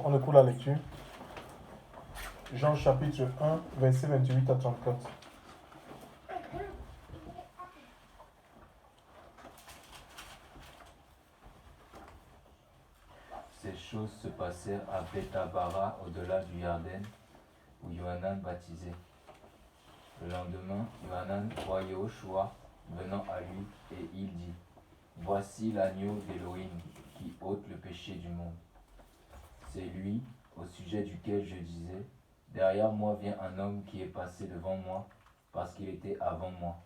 on écoute la lecture. Jean chapitre 1, verset 28 à 34. Ces choses se passèrent à Bethabara, au-delà du Yarden, où Yohanan baptisait. Le lendemain, Yohanan voit Yehoshua venant à lui, et il dit : Voici l'agneau d'Élohim qui ôte le péché du monde. C'est lui, au sujet duquel je disais : Derrière moi vient un homme qui est passé devant moi, parce qu'il était avant moi.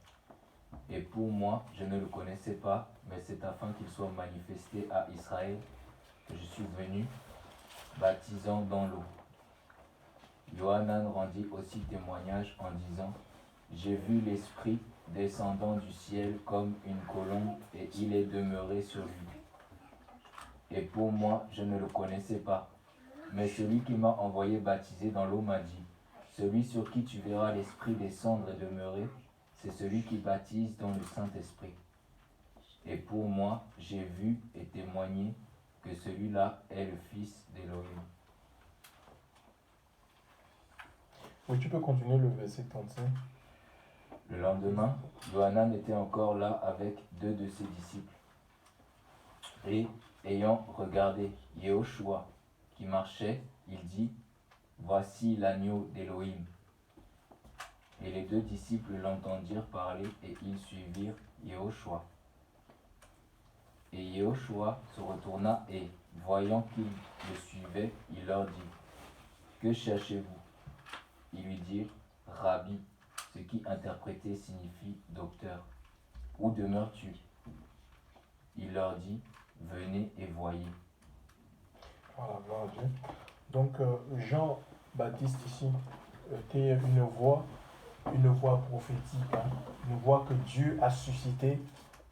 Et pour moi, je ne le connaissais pas, mais c'est afin qu'il soit manifesté à Israël que je suis venu, baptisant dans l'eau. Yohanan rendit aussi témoignage en disant : J'ai vu l'Esprit descendant du ciel comme une colombe, et il est demeuré sur lui. Et pour moi, je ne le connaissais pas. Mais celui qui m'a envoyé baptiser dans l'eau m'a dit : Celui sur qui tu verras l'Esprit descendre et demeurer, c'est celui qui baptise dans le Saint-Esprit. Et pour moi, j'ai vu et témoigné que celui-là est le Fils d'Élohim. Oui, tu peux continuer le verset 35. Le lendemain, Yohanan était encore là avec 2 de ses disciples. Et, ayant regardé Yehoshua qui marchait, il dit : Voici l'agneau d'Élohim. Et les 2 disciples l'entendirent parler, et ils suivirent Yehoshua. Et Yehoshua se retourna et, voyant qu'ils le suivaient, il leur dit : Que cherchez-vous ? Ils lui dirent : Rabbi, ce qui interprété signifie docteur. Où demeures-tu ? Il leur dit : Venez et voyez. Voilà, gloire à Dieu. Donc, Jean-Baptiste ici était une voix prophétique, hein, une voix que Dieu a suscitée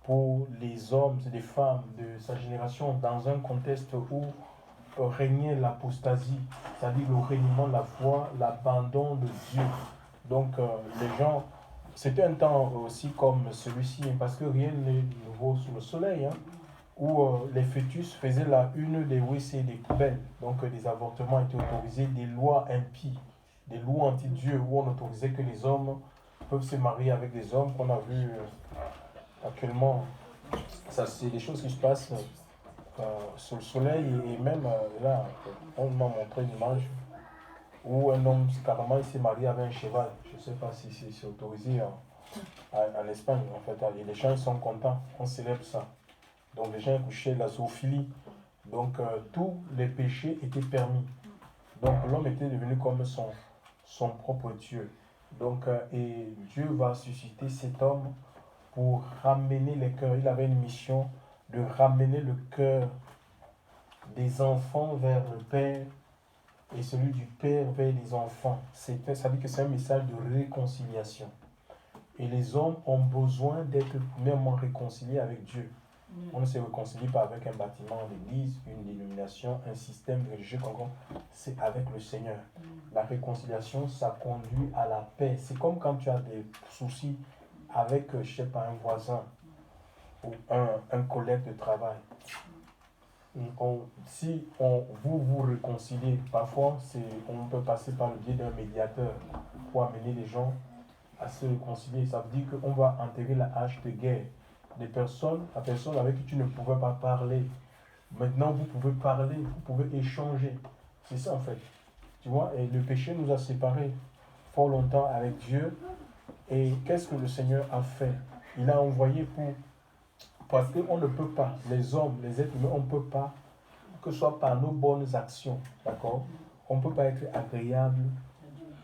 pour les hommes et les femmes de sa génération dans un contexte où régnait l'apostasie, c'est-à-dire le reniement de la foi, l'abandon de Dieu. Donc, les gens, c'était un temps aussi comme celui-ci, parce que rien n'est nouveau sous le soleil, hein, où les fœtus faisaient la une des WC des poubelles. Donc, des avortements étaient autorisés, des lois impies, des lois anti-Dieu, où on autorisait que les hommes peuvent se marier avec des hommes qu'on a vu actuellement. Ça, c'est des choses qui se passent sur le soleil, et même là, on m'a montré une image où un homme, carrément, il s'est marié avec un cheval. Je ne sais pas si c'est autorisé en Espagne, en fait. Et les gens, ils sont contents, on célèbre ça. Donc les gens couchaient la zoophilie. Donc tous les péchés étaient permis. Donc l'homme était devenu comme son propre Dieu. Donc et Dieu va susciter cet homme pour ramener les cœurs. Il avait une mission de ramener le cœur des enfants vers le Père et celui du Père vers les enfants. Ça veut dire que c'est un message de réconciliation. Et les hommes ont besoin d'être premièrement réconciliés avec Dieu. On ne se réconcilie pas avec un bâtiment d'église, une dénomination, un système religieux, c'est avec le Seigneur. La réconciliation, ça conduit à la paix. C'est comme quand tu as des soucis avec, je ne sais pas, un voisin ou un collègue de travail. Si vous vous réconciliez, parfois on peut passer par le biais d'un médiateur pour amener les gens à se réconcilier. Ça veut dire qu'on va enterrer la hache de guerre. La personne avec qui tu ne pouvais pas parler, maintenant vous pouvez parler, vous pouvez échanger. C'est ça en fait. Tu vois, et le péché nous a séparés fort longtemps avec Dieu. Et qu'est-ce que le Seigneur a fait? Il a envoyé parce qu'on ne peut pas, les hommes, les êtres humains, on ne peut pas, que ce soit par nos bonnes actions, d'accord? On ne peut pas être agréable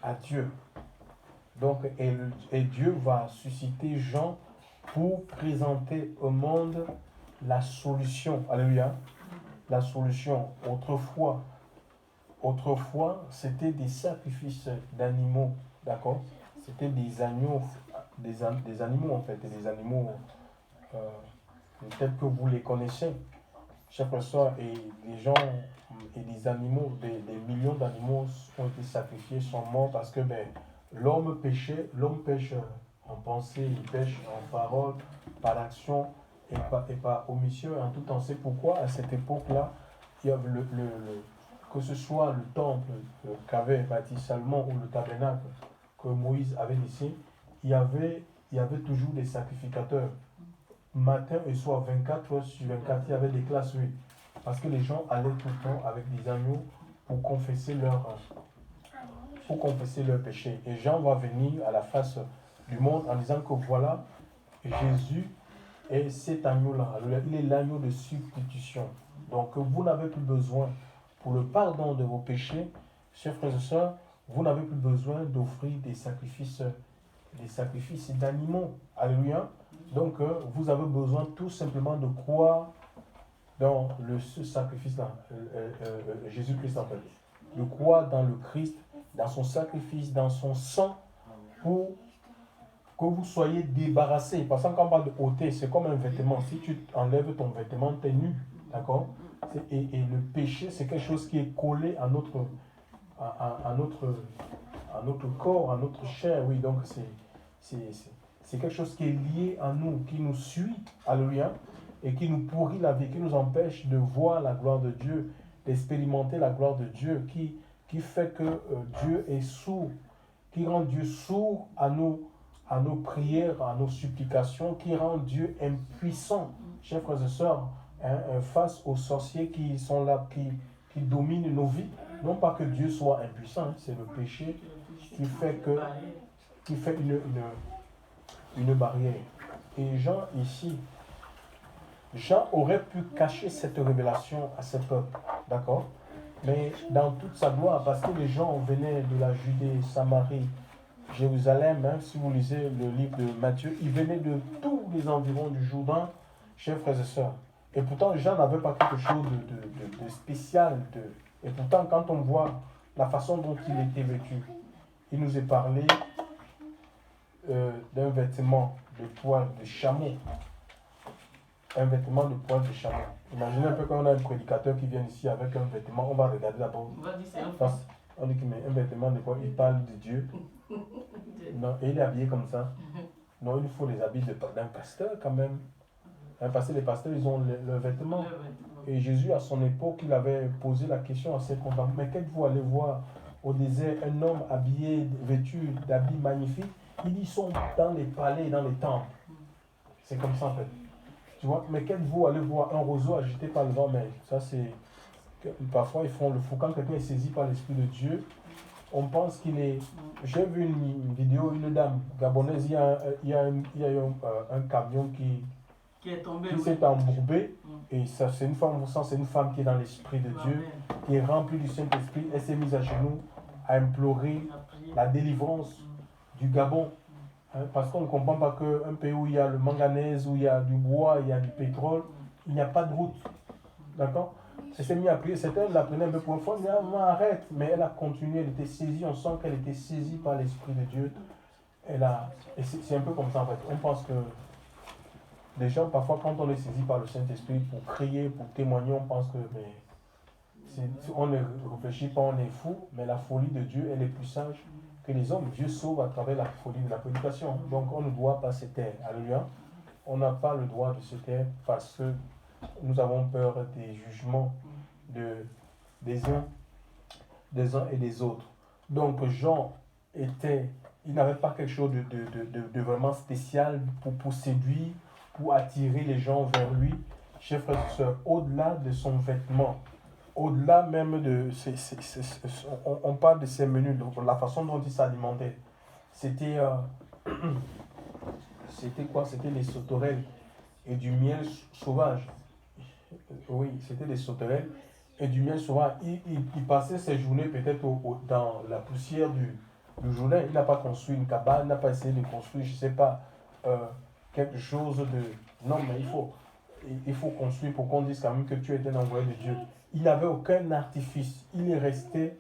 à Dieu. Donc, et Dieu va susciter Jean pour présenter au monde la solution. Alléluia. La solution. Autrefois, c'était des sacrifices d'animaux. D'accord? C'était des agneaux, des animaux en fait, et des animaux tels que vous les connaissez. Chaque fois, et les gens et des animaux, des millions d'animaux ont été sacrifiés, sont morts parce que l'homme péchait, l'homme pêche en pensée, il pêche en parole, par action et par omission. Et en tout temps, c'est pourquoi à cette époque-là, il y avait que ce soit le temple qu'avait bâti Salomon ou le tabernacle que Moïse avait laissé, il y avait toujours des sacrificateurs. Matin et soir, 24 heures sur 24, il y avait des classes, oui. Parce que les gens allaient tout le temps avec des agneaux pour confesser leur péché. Et Jean va venir à la face du monde en disant que voilà, Jésus est cet agneau-là. Il est l'agneau de substitution. Donc vous n'avez plus besoin, pour le pardon de vos péchés, chers frères et sœurs, vous n'avez plus besoin d'offrir des sacrifices d'animaux. Alléluia. Donc vous avez besoin tout simplement de croire dans ce sacrifice-là, Jésus-Christ en fait. De croire dans le Christ, dans son sacrifice, dans son sang, pour que vous soyez débarrassés. Parce que quand on parle de ôter, c'est comme un vêtement. Si tu enlèves ton vêtement, tu es nu. D'accord? Et le péché, c'est quelque chose qui est collé à notre corps, à notre chair. Oui, donc c'est quelque chose qui est lié à nous, qui nous suit. Alléluia. Et qui nous pourrit la vie, qui nous empêche de voir la gloire de Dieu, d'expérimenter la gloire de Dieu, qui fait que Dieu est sourd, qui rend Dieu sourd à nos prières, à nos supplications, qui rend Dieu impuissant, chers frères et sœurs, face aux sorciers qui sont là, qui dominent nos vies. Non pas que Dieu soit impuissant, c'est le péché qui fait une barrière. Et Jean aurait pu cacher cette révélation à ce peuple, d'accord? Mais dans toute sa gloire, parce que les gens venaient de la Judée, Samarie, Jérusalem, si vous lisez le livre de Matthieu, ils venaient de tous les environs du Jourdain, chers frères et sœurs. Et pourtant, Jean n'avait pas quelque chose de spécial. Et pourtant, quand on voit la façon dont il était vêtu, il nous est parlé d'un vêtement de poil de chameau. Un vêtement de poil de chameau. Imaginez un peu quand on a un prédicateur qui vient ici avec un vêtement, on va regarder d'abord. On dit que mais un vêtement de poil, il parle de Dieu. Non, et il est habillé comme ça. Non, il faut les habits d'un pasteur quand même. Parce que les pasteurs, ils ont le vêtement. Et Jésus, à son époque, il avait posé la question à ses compagnons. Mais qu'êtes-vous allé voir au désert un homme habillé, vêtu d'habits magnifiques? Ils sont dans les palais, dans les temples. C'est comme ça en fait. Tu vois, mais qu'êtes-vous allez voir un roseau agité par le vent? Mais ça c'est... Parfois ils font le fou. Quand quelqu'un est saisi par l'Esprit de Dieu, on pense qu'il est... J'ai vu une vidéo, une dame gabonaise, il y a un camion qui s'est embourbé. Et ça, c'est une femme qui est dans l'Esprit de Dieu, qui est remplie du Saint-Esprit. Elle s'est mise à genoux à implorer la délivrance du Gabon. Parce qu'on ne comprend pas qu'un pays où il y a le manganèse, où il y a du bois, il y a du pétrole, il n'y a pas de route. D'accord? Elle s'est mise à prier. Cette elle la prenait un peu pour un fond. Elle dit, ah, arrête. Mais elle a continué, elle était saisie. On sent qu'elle était saisie par l'Esprit de Dieu. Et c'est un peu comme ça en fait. On pense que les gens, parfois, quand on est saisi par le Saint-Esprit pour crier, pour témoigner, on pense que on ne réfléchit pas, on est fou. Mais la folie de Dieu, elle est plus sage que les hommes. Dieu sauve à travers la folie de la prédication. Donc on ne doit pas se taire. Alléluia. On n'a pas le droit de se taire parce que nous avons peur des jugements des uns et des autres. Donc Jean il n'avait pas quelque chose de vraiment spécial pour séduire, pour attirer les gens vers lui. Chers frères et sœurs, au-delà de son vêtement, au-delà même de... on parle de ses menus, la façon dont il s'alimentait. C'était quoi? C'était les sauterelles et du miel sauvage. Oui, c'était des sauterelles et du miel sauvage. Il passait ses journées peut-être dans la poussière du Jourdain. Il n'a pas construit une cabane, il n'a pas essayé de construire, je ne sais pas, quelque chose de... Non, mais il faut construire pour qu'on dise quand même que tu es un envoyé de Dieu. Il n'avait aucun artifice. Il est resté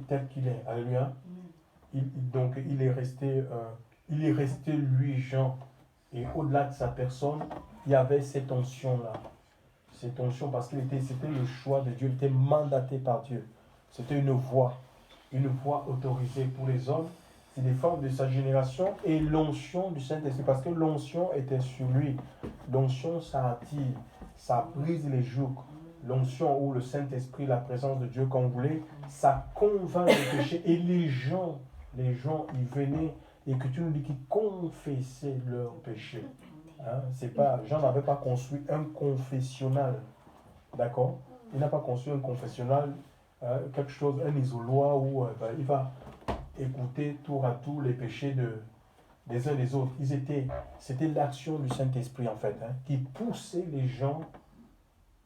tel qu'il est. Alléluia. Donc il est resté lui, Jean. Et au-delà de sa personne, il y avait cette onction-là. Cette onction parce que c'était le choix de Dieu. Il était mandaté par Dieu. C'était une voix autorisée pour les hommes. C'est des femmes de sa génération et l'onction du Saint-Esprit. Parce que l'onction était sur lui. L'onction, ça attire, ça brise les jougs. l'onction ou le Saint-Esprit, la présence de Dieu, comme vous voulez, ça convainc le péché. Et les gens, ils venaient, et que tu nous dis qu'ils confessaient leurs péchés. Hein? C'est pas, Jean n'avait pas construit un confessionnal, d'accord? Il n'a pas construit un confessionnal, quelque chose, un isoloir où il va écouter tour à tour les péchés des uns des autres. C'était l'action du Saint-Esprit en fait, hein, qui poussait les gens.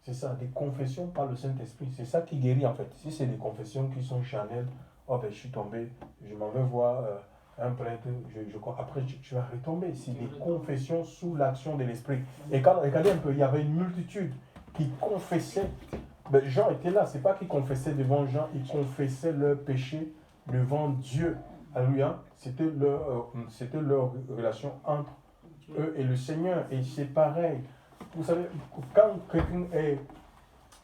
C'est ça, des confessions par le Saint-Esprit. C'est ça qui guérit en fait. Si c'est des confessions qui sont charnelles, oh ben je suis tombé, je m'en vais voir un prêtre, après tu vas retomber. C'est des confessions sous l'action de l'Esprit. Et quand, regardez un peu, il y avait une multitude qui confessait. Ben, Jean était là, c'est pas qu'ils confessaient devant Jean, ils confessaient leur péché devant Dieu. Alléluia. C'était leur relation entre eux et le Seigneur. Et c'est pareil. Vous savez, quand quelqu'un est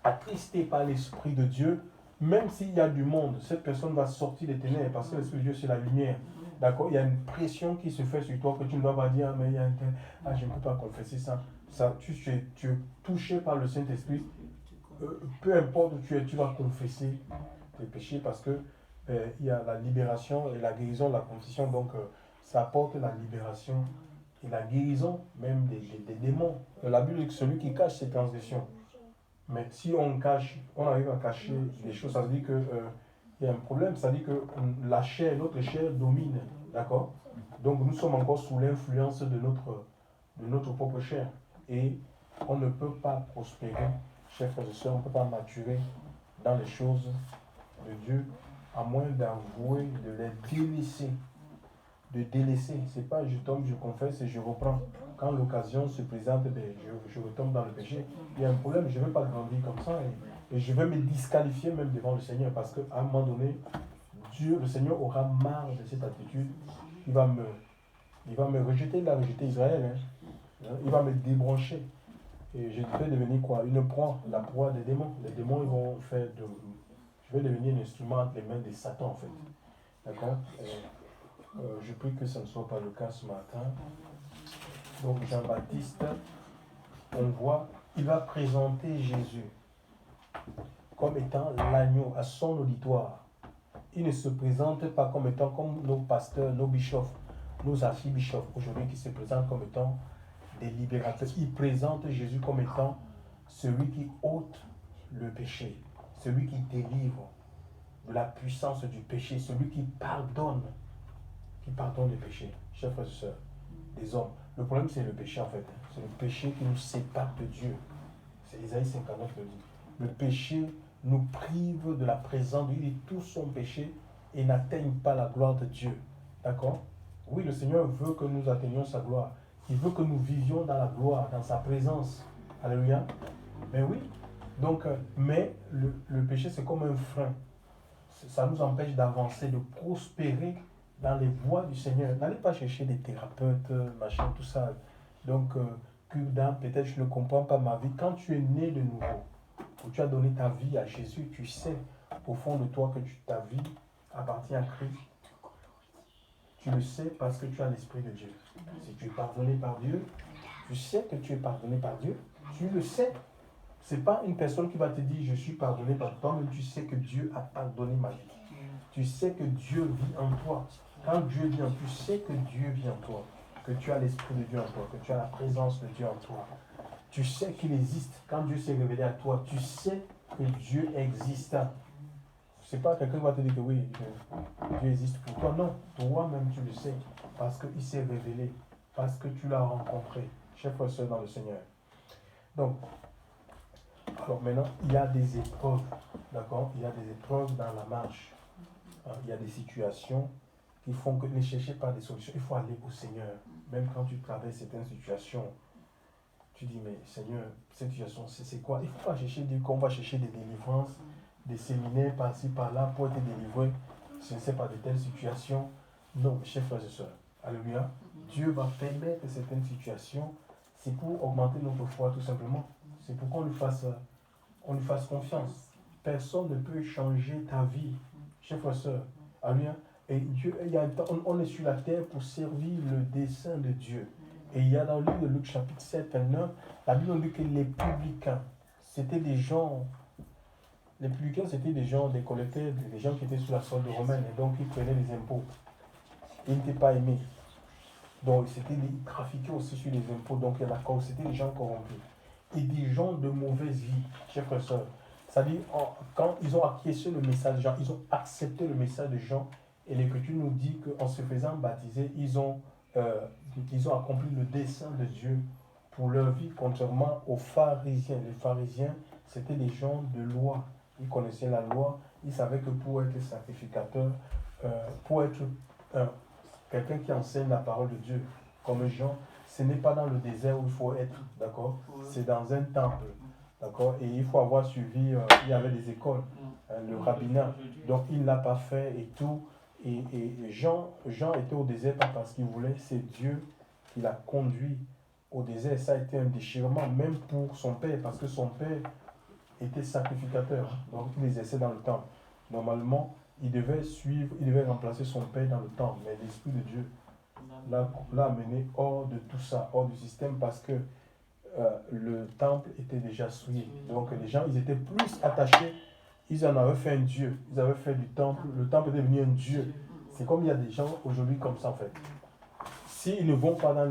attristé par l'Esprit de Dieu, même s'il y a du monde, cette personne va sortir des ténèbres parce que l'Esprit de Dieu, c'est la lumière. D'accord? Il y a une pression qui se fait sur toi que tu ne dois pas dire, mais il y a un tel, je ne peux pas confesser ça. Tu es touché par le Saint-Esprit. Peu importe où tu vas confesser tes péchés parce que il y a la libération et la guérison de la confession. Donc, ça apporte la libération et la guérison même des démons. La Bible dit que celui qui cache ses transgressions. Mais si on arrive à cacher les choses, ça veut dire qu'il y a un problème. Ça veut dire que notre chair domine. D'accord? Donc nous sommes encore sous l'influence de notre propre chair. Et on ne peut pas prospérer, chers frères et sœurs, on ne peut pas maturer dans les choses de Dieu, à moins d'avouer, de les délaisser. De délaisser. C'est pas je tombe, je confesse et je reprends. Quand l'occasion se présente, je retombe dans le péché. Il y a un problème, je ne vais pas grandir comme ça et je vais me disqualifier même devant le Seigneur parce qu'à un moment donné, le Seigneur aura marre de cette attitude. Il va me rejeter, il a rejeté Israël. Hein. Il va me débrancher. Et je vais devenir quoi? Une proie, la proie des démons. Les démons, ils vont faire de... Je vais devenir un instrument entre les mains de Satan en fait. D'accord? Je prie que ce ne soit pas le cas ce matin. Donc Jean-Baptiste, on voit, il va présenter Jésus comme étant l'agneau à son auditoire. Il ne se présente pas comme étant comme nos pasteurs, nos bishops, nos archibishops aujourd'hui qui se présentent comme étant des libérateurs. Il présente Jésus comme étant celui qui ôte le péché, celui qui délivre de la puissance du péché, celui qui pardonne les péchés, chers frères et sœurs, des hommes. Le problème, c'est le péché en fait. C'est le péché qui nous sépare de Dieu. C'est Isaïe 59 le dit. Le péché nous prive de la présence de Dieu. Il dit tous son péché et n'atteignent pas la gloire de Dieu. D'accord? Oui, le Seigneur veut que nous atteignions sa gloire. Il veut que nous vivions dans la gloire, dans sa présence. Alléluia. Mais oui. Donc, mais le péché, c'est comme un frein. Ça nous empêche d'avancer, de prospérer dans les voies du Seigneur. N'allez pas chercher des thérapeutes, machin, tout ça. Donc, peut-être je ne comprends pas ma vie. Quand tu es né de nouveau, où tu as donné ta vie à Jésus, tu sais au fond de toi que ta vie appartient à Christ. Tu le sais parce que tu as l'Esprit de Dieu. Si tu es pardonné par Dieu, tu sais que tu es pardonné par Dieu. Tu le sais. Ce n'est pas une personne qui va te dire « je suis pardonné par toi », mais tu sais que Dieu a pardonné ma vie. Tu sais que Dieu vit en toi. Quand Dieu vient, tu sais que Dieu vit en toi, que tu as l'Esprit de Dieu en toi, que tu as la présence de Dieu en toi. Tu sais qu'il existe. Quand Dieu s'est révélé à toi, tu sais que Dieu existe. C'est pas quelqu'un qui va te dire que oui, Dieu existe pour toi. Non, toi-même tu le sais, parce qu'il s'est révélé, parce que tu l'as rencontré, chers frères et sœurs dans le Seigneur. Donc, alors maintenant, il y a des épreuves, d'accord? Il y a des épreuves dans la marche. Il y a des situations qui font que ne cherchez pas des solutions. Il faut aller au Seigneur. Même quand tu traverses certaines situations, tu dis, mais Seigneur, cette situation, c'est quoi? Il ne faut pas chercher, dire qu'on va chercher des délivrances, des séminaires par-ci, par-là pour être délivré. Ce n'est pas de telles situations. Non, chers frères et sœurs. Alléluia. Dieu va permettre certaines situations. C'est pour augmenter notre foi, tout simplement. C'est pour qu'on lui fasse confiance. Personne ne peut changer ta vie, chers frères et sœurs. Alléluia. Et Dieu, on est sur la terre pour servir le dessein de Dieu. Et il y a dans le livre de Luc chapitre 7 et 9, la Bible dit que les publicains, c'était des gens, les publicains, c'était des gens, des collecteurs, des gens qui étaient sous la solde romaine, et donc ils prenaient les impôts. Ils n'étaient pas aimés. Donc ils trafiquaient aussi sur les impôts, donc c'était des gens corrompus. Et des gens de mauvaise vie, chers frères et sœurs. C'est-à-dire, quand ils ont acquiescé le message de Jean, ils ont accepté le message de Jean, et l'Écriture nous dit qu'en se faisant baptiser, ils ont accompli le dessein de Dieu pour leur vie, contrairement aux pharisiens. Les pharisiens, c'était des gens de loi. Ils connaissaient la loi, ils savaient que pour être sacrificateur, pour être quelqu'un qui enseigne la parole de Dieu, comme Jean, ce n'est pas dans le désert où il faut être, d'accord? C'est dans un temple, d'accord? Et il faut avoir suivi, il y avait des écoles, le rabbinat, donc il ne l'a pas fait et tout. Et Jean était au désert pas parce qu'il voulait, c'est Dieu qui l'a conduit au désert. Ça a été un déchirement, même pour son père, parce que son père était sacrificateur, donc il exerçait dans le temple. Normalement, il devait remplacer son père dans le temple, mais l'Esprit de Dieu l'a amené hors de tout ça, hors du système, parce que le temple était déjà souillé. Donc les gens, ils étaient plus attachés, ils en avaient fait un Dieu, ils avaient fait du temple, le temple est devenu un Dieu. C'est comme il y a des gens aujourd'hui comme ça en fait. S'ils ne vont pas dans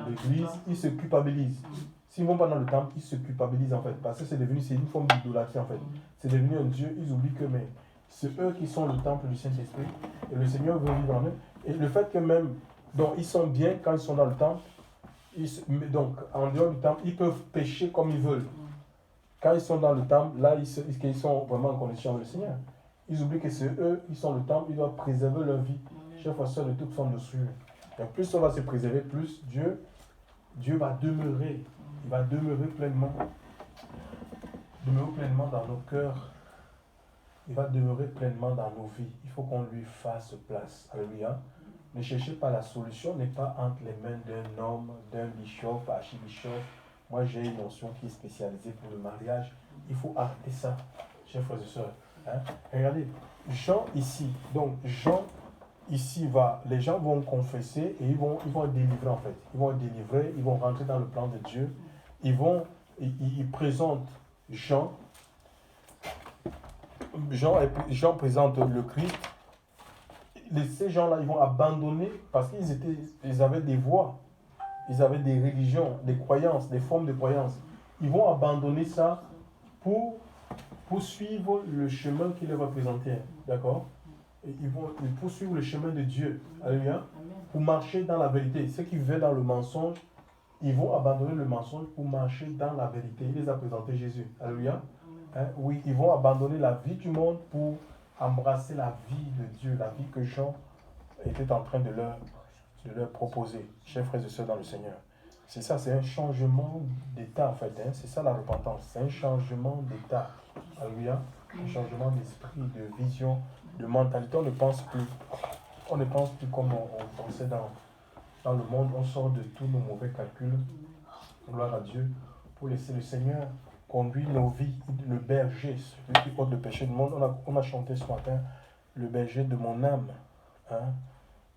l'église, ils se culpabilisent. S'ils ne vont pas dans le temple, ils se culpabilisent en fait. Parce que c'est une forme d'idolâtrie en fait. C'est devenu un Dieu, ils oublient que mais c'est eux qui sont le temple du Saint-Esprit. Et le Seigneur veut vivre en eux. Et le fait que même, donc ils sont bien quand ils sont dans le temple, donc en dehors du temple, ils peuvent pécher comme ils veulent. Quand ils sont dans le temple, là, ils sont vraiment en connexion avec le Seigneur. Ils oublient que c'est eux, ils sont le temple, ils doivent préserver leur vie. Chers frères et sœurs, de toute forme de souillure. Donc plus on va se préserver, plus Dieu va demeurer. Il va demeurer pleinement dans nos cœurs. Il va demeurer pleinement dans nos vies. Il faut qu'on lui fasse place. Alléluia. Ne cherchez pas la solution, n'est pas entre les mains d'un homme, d'un bishop, archibishop. Moi, j'ai une notion qui est spécialisée pour le mariage. Il faut arrêter ça, chers frères et sœurs. Hein? Regardez, Jean ici, les gens vont confesser et ils vont être délivrés en fait. Ils vont être délivrés, ils vont rentrer dans le plan de Dieu. Ils présentent Jean présente le Christ. Ces gens-là, ils vont abandonner parce qu'ils avaient des voies, ils avaient des religions, des croyances, des formes de croyances. Ils vont abandonner ça pour suivre le chemin qui les représentait. D'accord? Et ils vont poursuivre le chemin de Dieu. Alléluia. Pour marcher dans la vérité. Ceux qui vivaient dans le mensonge, ils vont abandonner le mensonge pour marcher dans la vérité. Il les a présenté Jésus. Alléluia. Hein? Oui, ils vont abandonner la vie du monde pour embrasser la vie de Dieu, la vie que Jean était en train de leur proposer. Chers frères et sœurs dans le Seigneur. C'est ça, c'est un changement d'état en fait. Hein? C'est ça la repentance. C'est un changement d'état. Alléluia. Un changement d'esprit, de vision, de mentalité. On ne pense plus comme on pensait dans le monde. On sort de tous nos mauvais calculs. Gloire à Dieu. Pour laisser le Seigneur conduire nos vies. Le berger, celui qui porte le péché du monde. On a chanté ce matin, le berger de mon âme. Hein?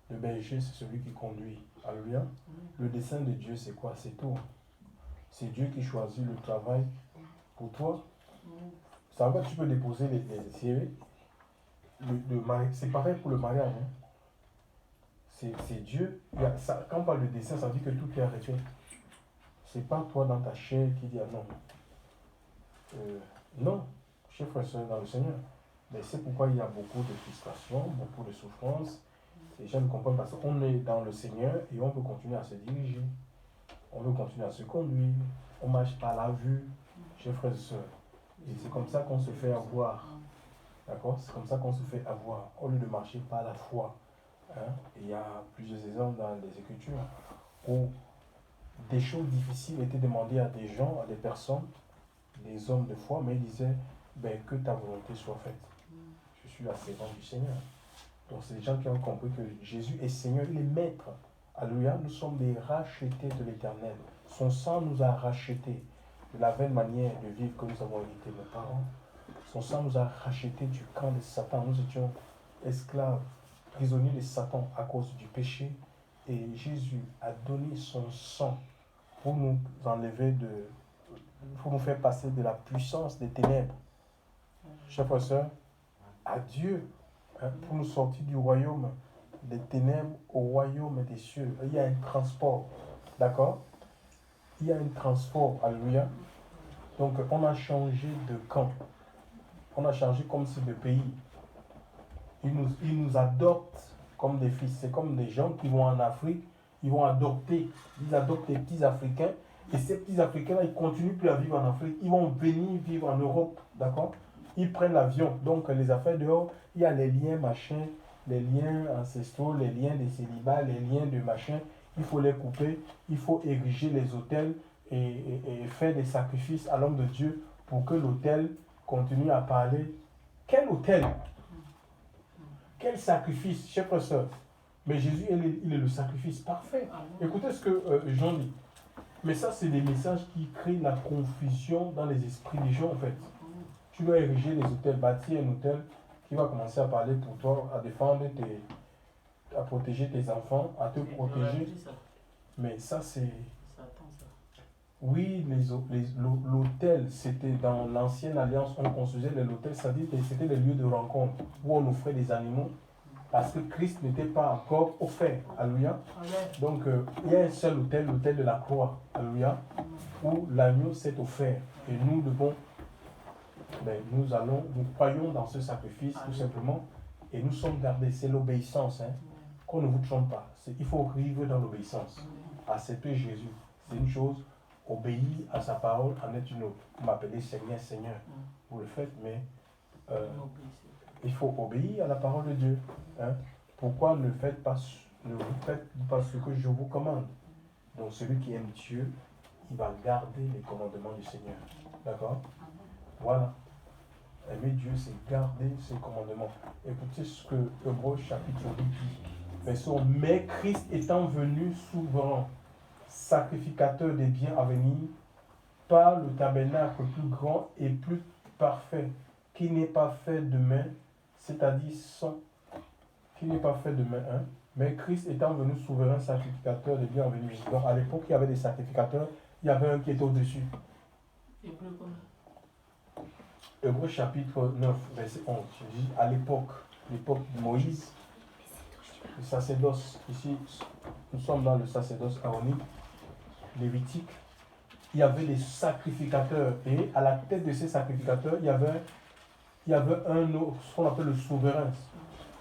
Le berger, c'est celui qui conduit. Alléluia. Le dessein de Dieu, c'est quoi? C'est tout. C'est Dieu qui choisit le travail pour toi. Ça va, tu peux déposer les CV. C'est pareil pour le mariage. Hein. C'est Dieu. Quand on parle de dessein, ça veut dire que tout est arrêté. C'est pas toi dans ta chair qui dit ah non. Non, chers frères et sœurs dans le Seigneur. Mais c'est pourquoi il y a beaucoup de frustration, beaucoup de souffrance. Les gens ne comprennent pas ça. On est dans le Seigneur et on peut continuer à se diriger. On veut continuer à se conduire. On marche par la vue, chers frères et sœurs. Et c'est comme ça qu'on se fait avoir. D'accord? C'est comme ça qu'on se fait avoir, au lieu de marcher par la foi. Hein? Il y a plusieurs exemples dans les Écritures où des choses difficiles étaient demandées à des gens, à des personnes, des hommes de foi, mais ils disaient que ta volonté soit faite. Je suis la servante du Seigneur. Donc c'est des gens qui ont compris que Jésus est Seigneur, il est Maître. Alléluia, nous sommes des rachetés de l'Éternel. Son sang nous a rachetés de la même manière de vivre que nous avons hérité nos parents. Son sang nous a rachetés du camp de Satan. Nous étions esclaves, prisonniers de Satan à cause du péché. Et Jésus a donné son sang pour nous enlever pour nous faire passer de la puissance des ténèbres, chers frères et sœurs, à Dieu, hein, pour nous sortir du royaume des ténèbres au royaume des cieux. Il y a un transport, d'accord? Il y a un transport, alléluia. Donc, on a changé de camp. On a changé comme si de pays. Ils nous adoptent comme des fils. C'est comme des gens qui vont en Afrique, ils adoptent des petits Africains. Et ces petits Africains-là, ils ne continuent plus à vivre en Afrique. Ils vont venir vivre en Europe, d'accord? Ils prennent l'avion. Donc, les affaires dehors, il y a les liens, machin, les liens ancestraux, les liens de célibat, les liens de machin. Il faut les couper. Il faut ériger les hôtels et faire des sacrifices à l'homme de Dieu pour que l'autel continue à parler. Quel autel? Quel sacrifice, chers frères et sœurs? Mais Jésus, il est le sacrifice parfait. Écoutez ce que Jean dit. Mais ça, c'est des messages qui créent la confusion dans les esprits des gens, en fait. Tu dois ériger les hôtels, bâtir un hôtel qui va commencer à parler pour toi, à défendre à protéger tes enfants, à te protéger. Mais ça, c'est... Oui, l'hôtel, c'était dans l'ancienne alliance, on construisait l'hôtel, c'est-à-dire que c'était les lieux de rencontre où on offrait des animaux parce que Christ n'était pas encore offert. Alléluia. Donc, il y a un seul hôtel, l'hôtel de la croix. Alléluia. Où l'agneau s'est offert. Et nous devons, nous croyons dans ce sacrifice tout simplement et nous sommes gardés. C'est l'obéissance. Hein, qu'on ne vous trompe pas. Il faut vivre dans l'obéissance. Accepter Jésus, c'est une chose. Obéir à sa parole en est une autre. Vous m'appelez Seigneur, Seigneur. Vous le faites, mais il faut obéir à la parole de Dieu. Hein? Pourquoi ne vous faites pas ce que je vous commande? Donc celui qui aime Dieu, il va garder les commandements du Seigneur. D'accord? Voilà. Aimer Dieu, c'est garder ses commandements. Écoutez ce que Hébreux chapitre 8 dit. Mais Christ étant venu souverain, sacrificateur des biens à venir, par le tabernacle plus grand et plus parfait, qui n'est pas fait de main, c'est-à-dire qui n'est pas fait de main, hein, mais Christ étant venu souverain sacrificateur des biens à venir. Donc à l'époque, il y avait des sacrificateurs, il y avait un qui était au-dessus. Hébreux chapitre 9, verset 11. Je dis à l'époque de Moïse, le sacerdoce, ici, nous sommes dans le sacerdoce aaronique, lévitique, il y avait des sacrificateurs et à la tête de ces sacrificateurs, il y avait un autre, ce qu'on appelle le souverain,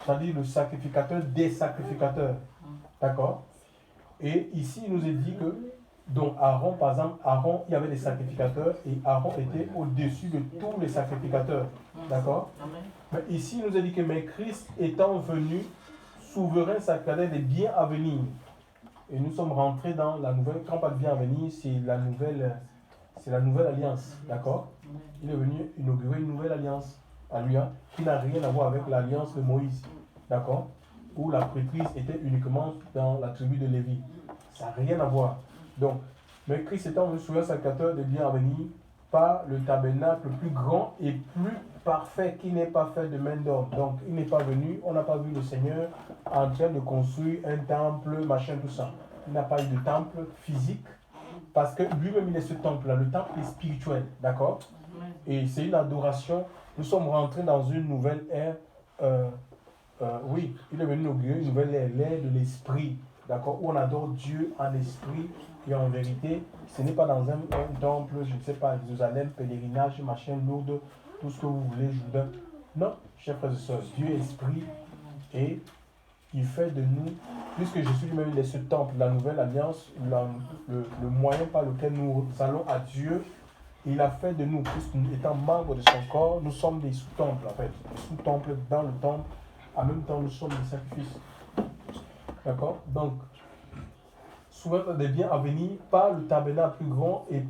c'est-à-dire le sacrificateur des sacrificateurs. D'accord? Et ici, il nous est dit que, donc Aaron, par exemple, il y avait des sacrificateurs et Aaron était au-dessus de tous les sacrificateurs. D'accord? Mais ici, il nous est dit que mais Christ étant venu, souverain sacrificateur des biens à venir. Et nous sommes rentrés dans la nouvelle, quand on parle de bien à venir, c'est la nouvelle alliance, d'accord? Il est venu inaugurer une nouvelle alliance, alléluia, qui n'a rien à voir avec l'alliance de Moïse, d'accord? Où la prêtrise était uniquement dans la tribu de Lévi. Ça n'a rien à voir. Donc, mais Christ étant le souverain sacrificateur des biens à venir, par le tabernacle plus grand et plus parfait, qui n'est pas fait de main d'homme. Donc, il n'est pas venu, on n'a pas vu le Seigneur en train de construire un temple, machin, tout ça. Il n'a pas eu de temple physique, parce que lui-même, il est ce temple-là. Le temple est spirituel, d'accord? Et c'est une adoration. Nous sommes rentrés dans une nouvelle ère. Oui, il est venu inaugurer une nouvelle ère, l'ère de l'esprit, d'accord? Où on adore Dieu en esprit et en vérité. Ce n'est pas dans un temple, je ne sais pas, Jérusalem, pèlerinage, machin, Lourdes, tout ce que vous voulez, Jourdain. Non, chers frères et sœurs, Dieu est esprit et il fait de nous, puisque Jésus lui-même il est ce temple, la nouvelle alliance, le moyen par lequel nous allons à Dieu, il a fait de nous, puisque étant membres de son corps, nous sommes des sous-temples en fait, des sous-temples dans le temple, en même temps nous sommes des sacrifices. D'accord? Donc, souvent des biens à venir par le tabernacle plus grand et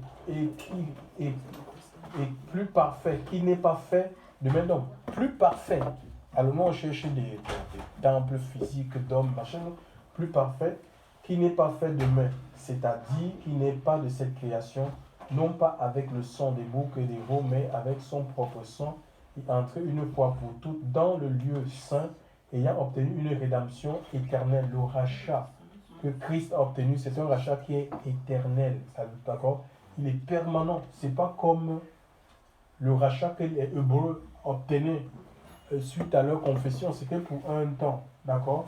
qui est plus parfait, qui n'est pas fait de main d'homme. Plus parfait. Alors nous on cherche des temples physiques d'hommes, machin, plus parfait, qui n'est pas fait de main, c'est-à-dire qui n'est pas de cette création, non pas avec le sang des boucs et des veaux, mais avec son propre sang, et entré une fois pour toutes dans le lieu saint, ayant obtenu une rédemption éternelle, le rachat que Christ a obtenu, c'est un rachat qui est éternel, d'accord? il est permanent. Ce n'est pas comme le rachat que les Hébreux obtenaient suite à leur confession, c'était pour un temps, d'accord?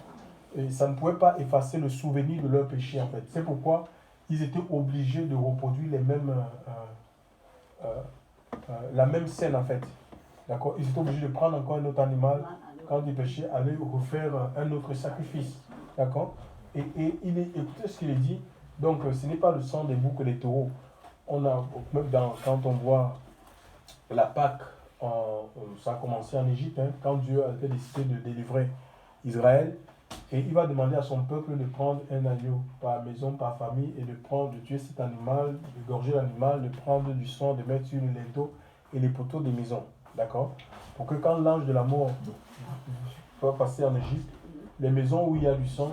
Et ça ne pouvait pas effacer le souvenir de leur péché, en fait. C'est pourquoi ils étaient obligés de reproduire les mêmes, la même scène, en fait. D'accord? Ils étaient obligés de prendre encore un autre animal quand ils péchaient, aller refaire un autre sacrifice. D'accord? Et écoutez ce qu'il est dit. Donc, ce n'est pas le sang des boucs et des taureaux. On a, même quand on voit la Pâque, ça a commencé en Égypte, hein, quand Dieu a décidé de délivrer Israël. Et il va demander à son peuple de prendre un agneau par maison, par famille, et de tuer cet animal, de gorger l'animal, de prendre du sang, de mettre sur le linteau et les poteaux des maisons. D'accord? Pour que quand l'ange de la mort va passer en Égypte, les maisons où il y a du sang,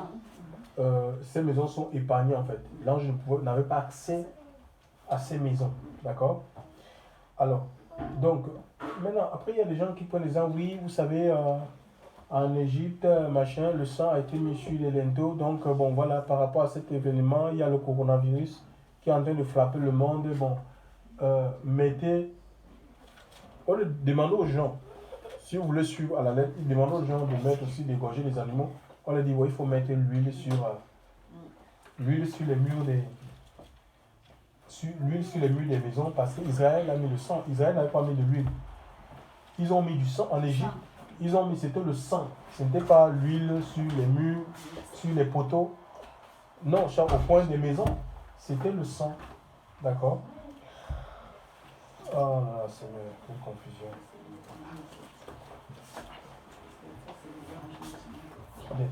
ces maisons sont épargnées en fait. L'ange n'avait pas accès à ces maisons. D'accord? Alors, donc, maintenant, après il y a des gens qui prennent les gens, oui, vous savez, en Égypte, machin, le sang a été mis sur les linteaux. Donc, bon, voilà, par rapport à cet événement, il y a le coronavirus qui est en train de frapper le monde. Bon, on demande aux gens, si vous voulez suivre à la lettre, il demande aux gens de mettre aussi, d'égorger les animaux. On leur dit, ouais, il faut mettre l'huile sur les murs des maisons parce qu'Israël a mis le sang. Israël n'avait pas mis de l'huile. Ils ont mis du sang en Égypte. C'était le sang. Ce n'était pas l'huile sur les murs, sur les poteaux. Non, au point des maisons, c'était le sang. D'accord? Oh là là, c'est une confusion.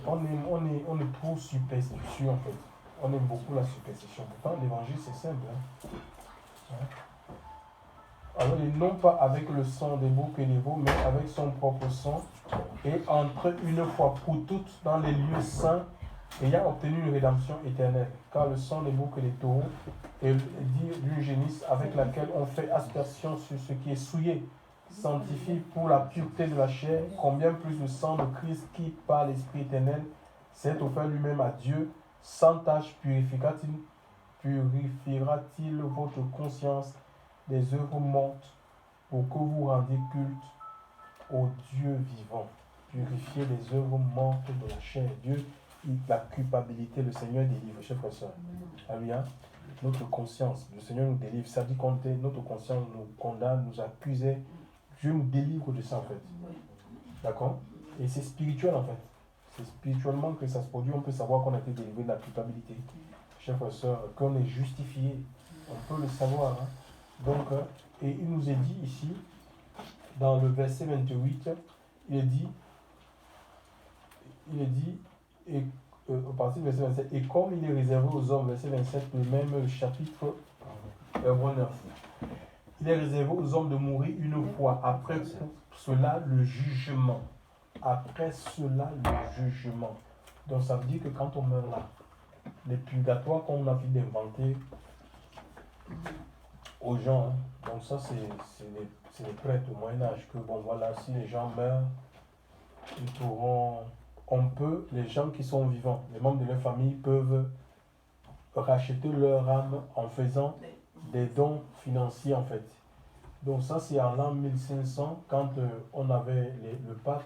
On est trop superstitieux en fait. On aime beaucoup la superstition. Pourtant, l'évangile c'est simple. Hein? Alors, non pas avec le sang des boucs et des veaux, mais avec son propre sang, et entre une fois pour toutes dans les lieux saints, ayant obtenu une rédemption éternelle. Car le sang des boucs et des taureaux est dit d'une génisse avec laquelle on fait aspersion sur ce qui est souillé, sanctifie pour la pureté de la chair, combien plus le sang de Christ qui, par l'Esprit éternel, s'est offert lui-même à Dieu, sans tâche purifiera-t-il votre conscience des œuvres mortes pour que vous rendiez culte au Dieu vivant. Purifier les œuvres mortes de la chair. Dieu, la culpabilité, le Seigneur délivre, chers frères et sœurs. Alléluia. Notre conscience, le Seigneur nous délivre. Ça dit qu'on notre conscience nous condamne, nous accusait. Dieu nous délivre de ça en fait. D'accord? Et c'est spirituel en fait. C'est spirituellement que ça se produit. On peut savoir qu'on a été délivré de la culpabilité. Chers frères et sœurs, qu'on est justifié. On peut le savoir. Hein? Donc, et il nous est dit ici, dans le verset 28, il est dit, et, à partir du verset 27, et comme il est réservé aux hommes, verset 27, le même chapitre 9, il est réservé aux hommes de mourir une fois, après cela le jugement. Après cela le jugement. Donc ça veut dire que quand on meurt là, les purgatoires qu'on a fini d'inventer aux gens, hein, donc ça c'est les prêtres au Moyen-Âge, que bon voilà, si les gens meurent, ils pourront, les gens qui sont vivants, les membres de leur famille peuvent racheter leur âme en faisant des dons financiers en fait. Donc ça c'est en l'an 1500 quand on avait le pape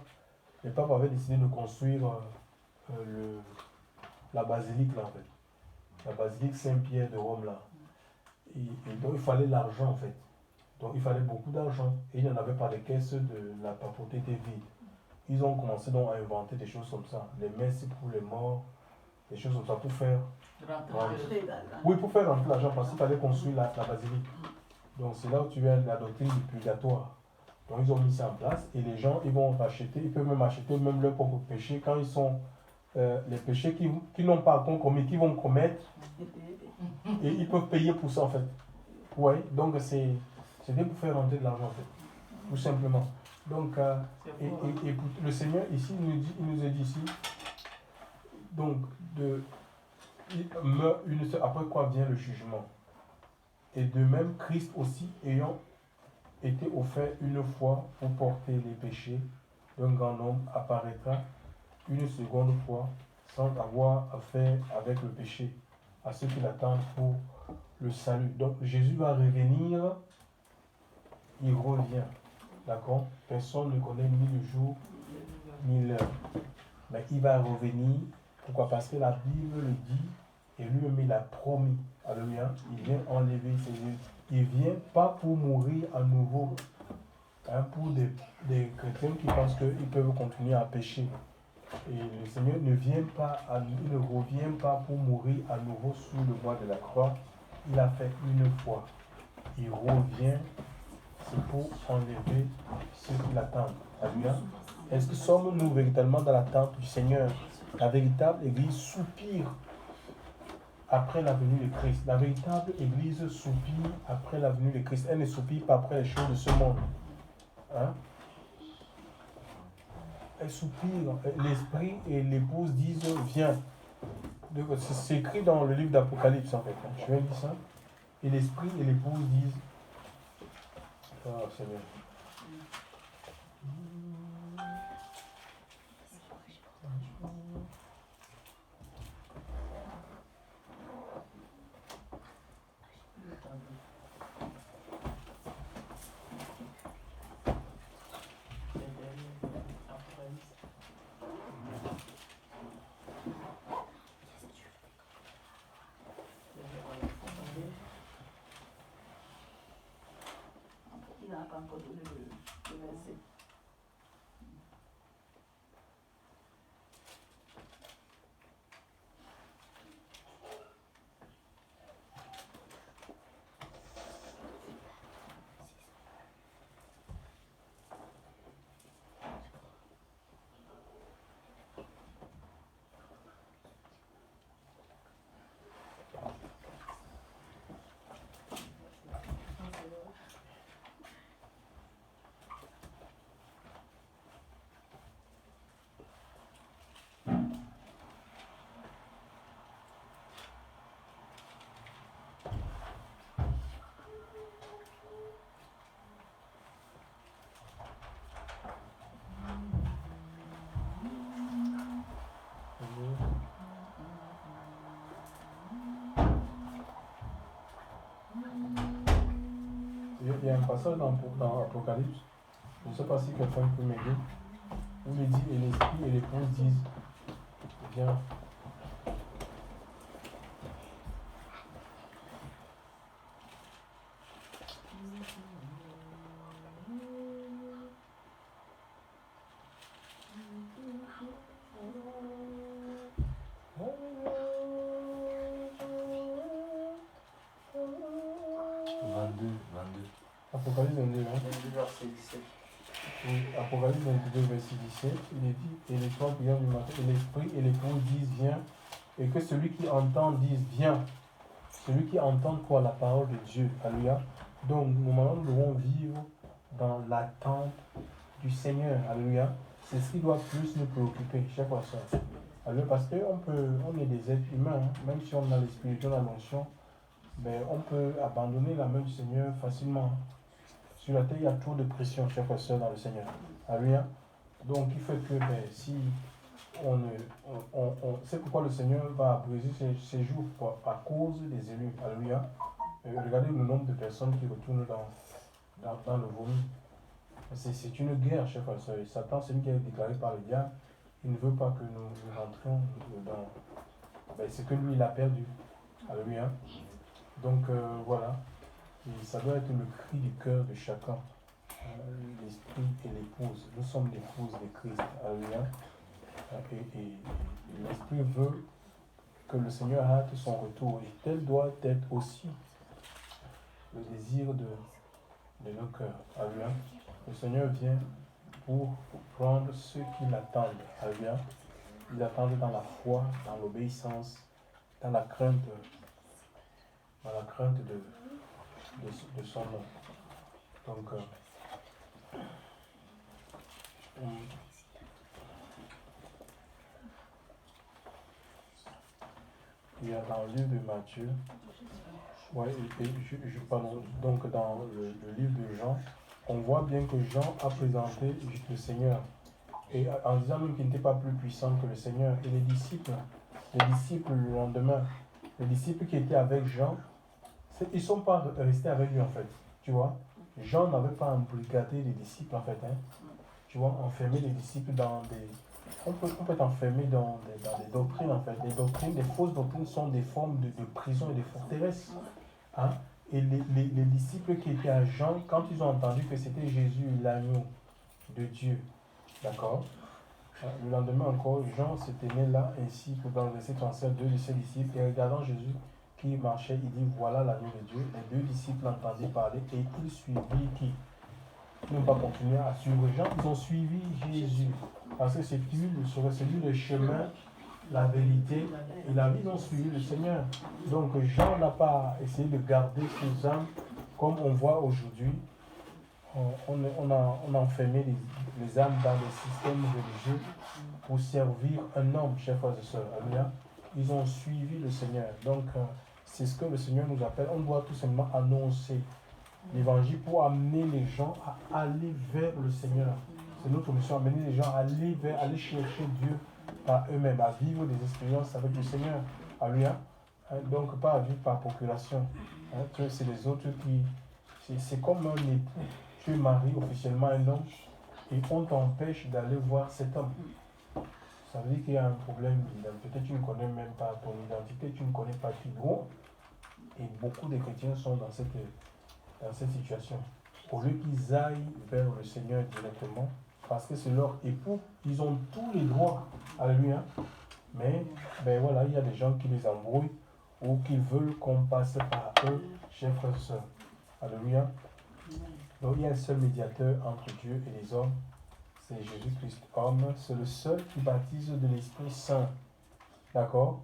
avait décidé de construire la basilique là en fait. La basilique Saint-Pierre de Rome là. Et donc il fallait l'argent en fait. Donc il fallait beaucoup d'argent et il n'y en avait pas, les caisses de la papauté étaient vides. Ils ont commencé donc à inventer des choses comme ça, les messes pour les morts, des choses comme ça pour faire rentrer l'argent parce qu'il fallait construire la basilique. Donc c'est là où tu as la doctrine du purgatoire. Donc ils ont mis ça en place et les gens ils vont racheter, ils peuvent même acheter même leurs propres péchés quand ils sont les péchés qu'ils n'ont pas commis, qu'ils vont commettre et ils peuvent payer pour ça en fait. Oui, donc c'était pour faire rentrer de l'argent en fait, tout simplement. Donc, et le Seigneur ici, il nous a dit ici, donc, il meurt après quoi vient le jugement. Et de même, Christ aussi, ayant été offert une fois pour porter les péchés d'un grand homme, apparaîtra une seconde fois sans avoir affaire avec le péché à ceux qui l'attendent pour le salut. Donc Jésus va revenir, il revient. D'accord? Personne ne connaît ni le jour, ni l'heure. Mais il va revenir. Pourquoi? Parce que la Bible le dit et lui-même il a promis. Alléluia. Il vient enlever ses yeux. Il vient pas pour mourir à nouveau. Hein, pour des chrétiens qui pensent qu'ils peuvent continuer à pécher. Et le Seigneur ne vient pas, il ne revient pas pour mourir à nouveau sur le bois de la croix. Il a fait une fois. Il revient, c'est pour enlever ceux qui l'attendent. Alléluia. Est-ce que sommes-nous véritablement dans l'attente du Seigneur? La véritable Église soupire après la venue de Christ. La véritable Église soupire après la venue de Christ. Elle ne soupire pas après les choses de ce monde. Hein? Elle soupire. L'esprit et l'épouse disent viens. C'est écrit dans le livre d'Apocalypse en fait. Je vais dire ça. Et l'esprit et l'épouse disent oh Seigneur. Il y a un passage dans Apocalypse, je ne sais pas si quelqu'un peut m'aider, où il dit et l'esprit et l'épouse disent viens. Apocalypse 22, hein? 22, verset 17. Oui, Apocalypse 22, verset 17, il est dit, et les trois prières du matin, et l'esprit et l'épouse disent viens, et que celui qui entend dise viens. Celui qui entend quoi? La parole de Dieu. Alléluia. Donc, nous devons vivre dans l'attente du Seigneur. Alléluia. C'est ce qui doit plus nous préoccuper chaque fois ça. Alléluia. Parce on est des êtres humains, hein. Même si on a l'esprit de la notion, ben, on peut abandonner la main du Seigneur facilement. Sur la terre, il y a trop de pression, chers frères et sœurs, dans le Seigneur. Alléluia. Donc, il fait que si c'est pourquoi le Seigneur va abréger ses jours à cause des élus. Alléluia. Regardez le nombre de personnes qui retournent dans le vomi. C'est une guerre, chers frères et sœurs. Satan, c'est lui qui est déclaré par le diable. Il ne veut pas que nous rentrions dans ce que lui, il a perdu. Alléluia. Donc, voilà. Et ça doit être le cri du cœur de chacun. L'esprit et l'épouse. Nous sommes l'épouses de Christ. Alléluia. Et l'esprit veut que le Seigneur hâte son retour. Et tel doit être aussi le désir de nos cœurs. Alléluia. Le Seigneur vient pour prendre ceux qui l'attendent. Alléluia. Ils attendent dans la foi, dans l'obéissance, dans la crainte de son nom. Donc, il y a dans le livre de Matthieu, pardon, donc dans le livre de Jean, on voit bien que Jean a présenté le Seigneur, et en disant même qu'il n'était pas plus puissant que le Seigneur. Et les disciples le lendemain, les disciples qui étaient avec Jean, Ils ne sont pas restés avec lui en fait. Tu vois, Jean n'avait pas embrigadé les disciples en fait. Hein. Tu vois, enfermer les disciples dans des... On peut être enfermé dans des doctrines en fait. Les doctrines, les fausses doctrines sont des formes de prison et de forteresse. Hein? Et les disciples qui étaient à Jean, quand ils ont entendu que c'était Jésus, l'agneau de Dieu, d'accord? Le lendemain encore, Jean se tenait là ainsi que dans le verset 37, deux de ses disciples, et regardant Jésus qui marchait, il dit, voilà l'agneau de Dieu. Les deux disciples l'entendaient parler et ils suivirent qui? Ils n'ont pas continué à suivre Jean, ils ont suivi Jésus. Parce que c'est lui le chemin, la vérité et la vie. Ils ont suivi le Seigneur. Donc Jean n'a pas essayé de garder ses âmes comme on voit aujourd'hui. On a enfermé les âmes dans les systèmes religieux pour servir un homme, chers frères et sœurs. Alléluia. Ils ont suivi le Seigneur. Donc c'est ce que le Seigneur nous appelle. On doit tout simplement annoncer l'évangile pour amener les gens à aller vers le Seigneur. C'est notre mission, amener les gens à aller chercher Dieu par eux-mêmes, à vivre des expériences avec le Seigneur. Alléluia. Donc pas à vivre par procuration. C'est les autres qui... C'est comme un époux. Tu es marié officiellement à un homme et on t'empêche d'aller voir cet homme. Ça veut dire qu'il y a un problème. Peut-être tu ne connais même pas ton identité, tu ne connais pas qui gros. Et beaucoup de chrétiens sont dans cette situation. Au lieu qu'ils aillent vers le Seigneur directement, parce que c'est leur époux, ils ont tous les droits à lui. Hein. Mais ben voilà, il y a des gens qui les embrouillent ou qui veulent qu'on passe par eux, chers frères et sœurs. Alléluia. Donc il y a un seul médiateur entre Dieu et les hommes, c'est Jésus-Christ homme. C'est le seul qui baptise de l'Esprit Saint. D'accord?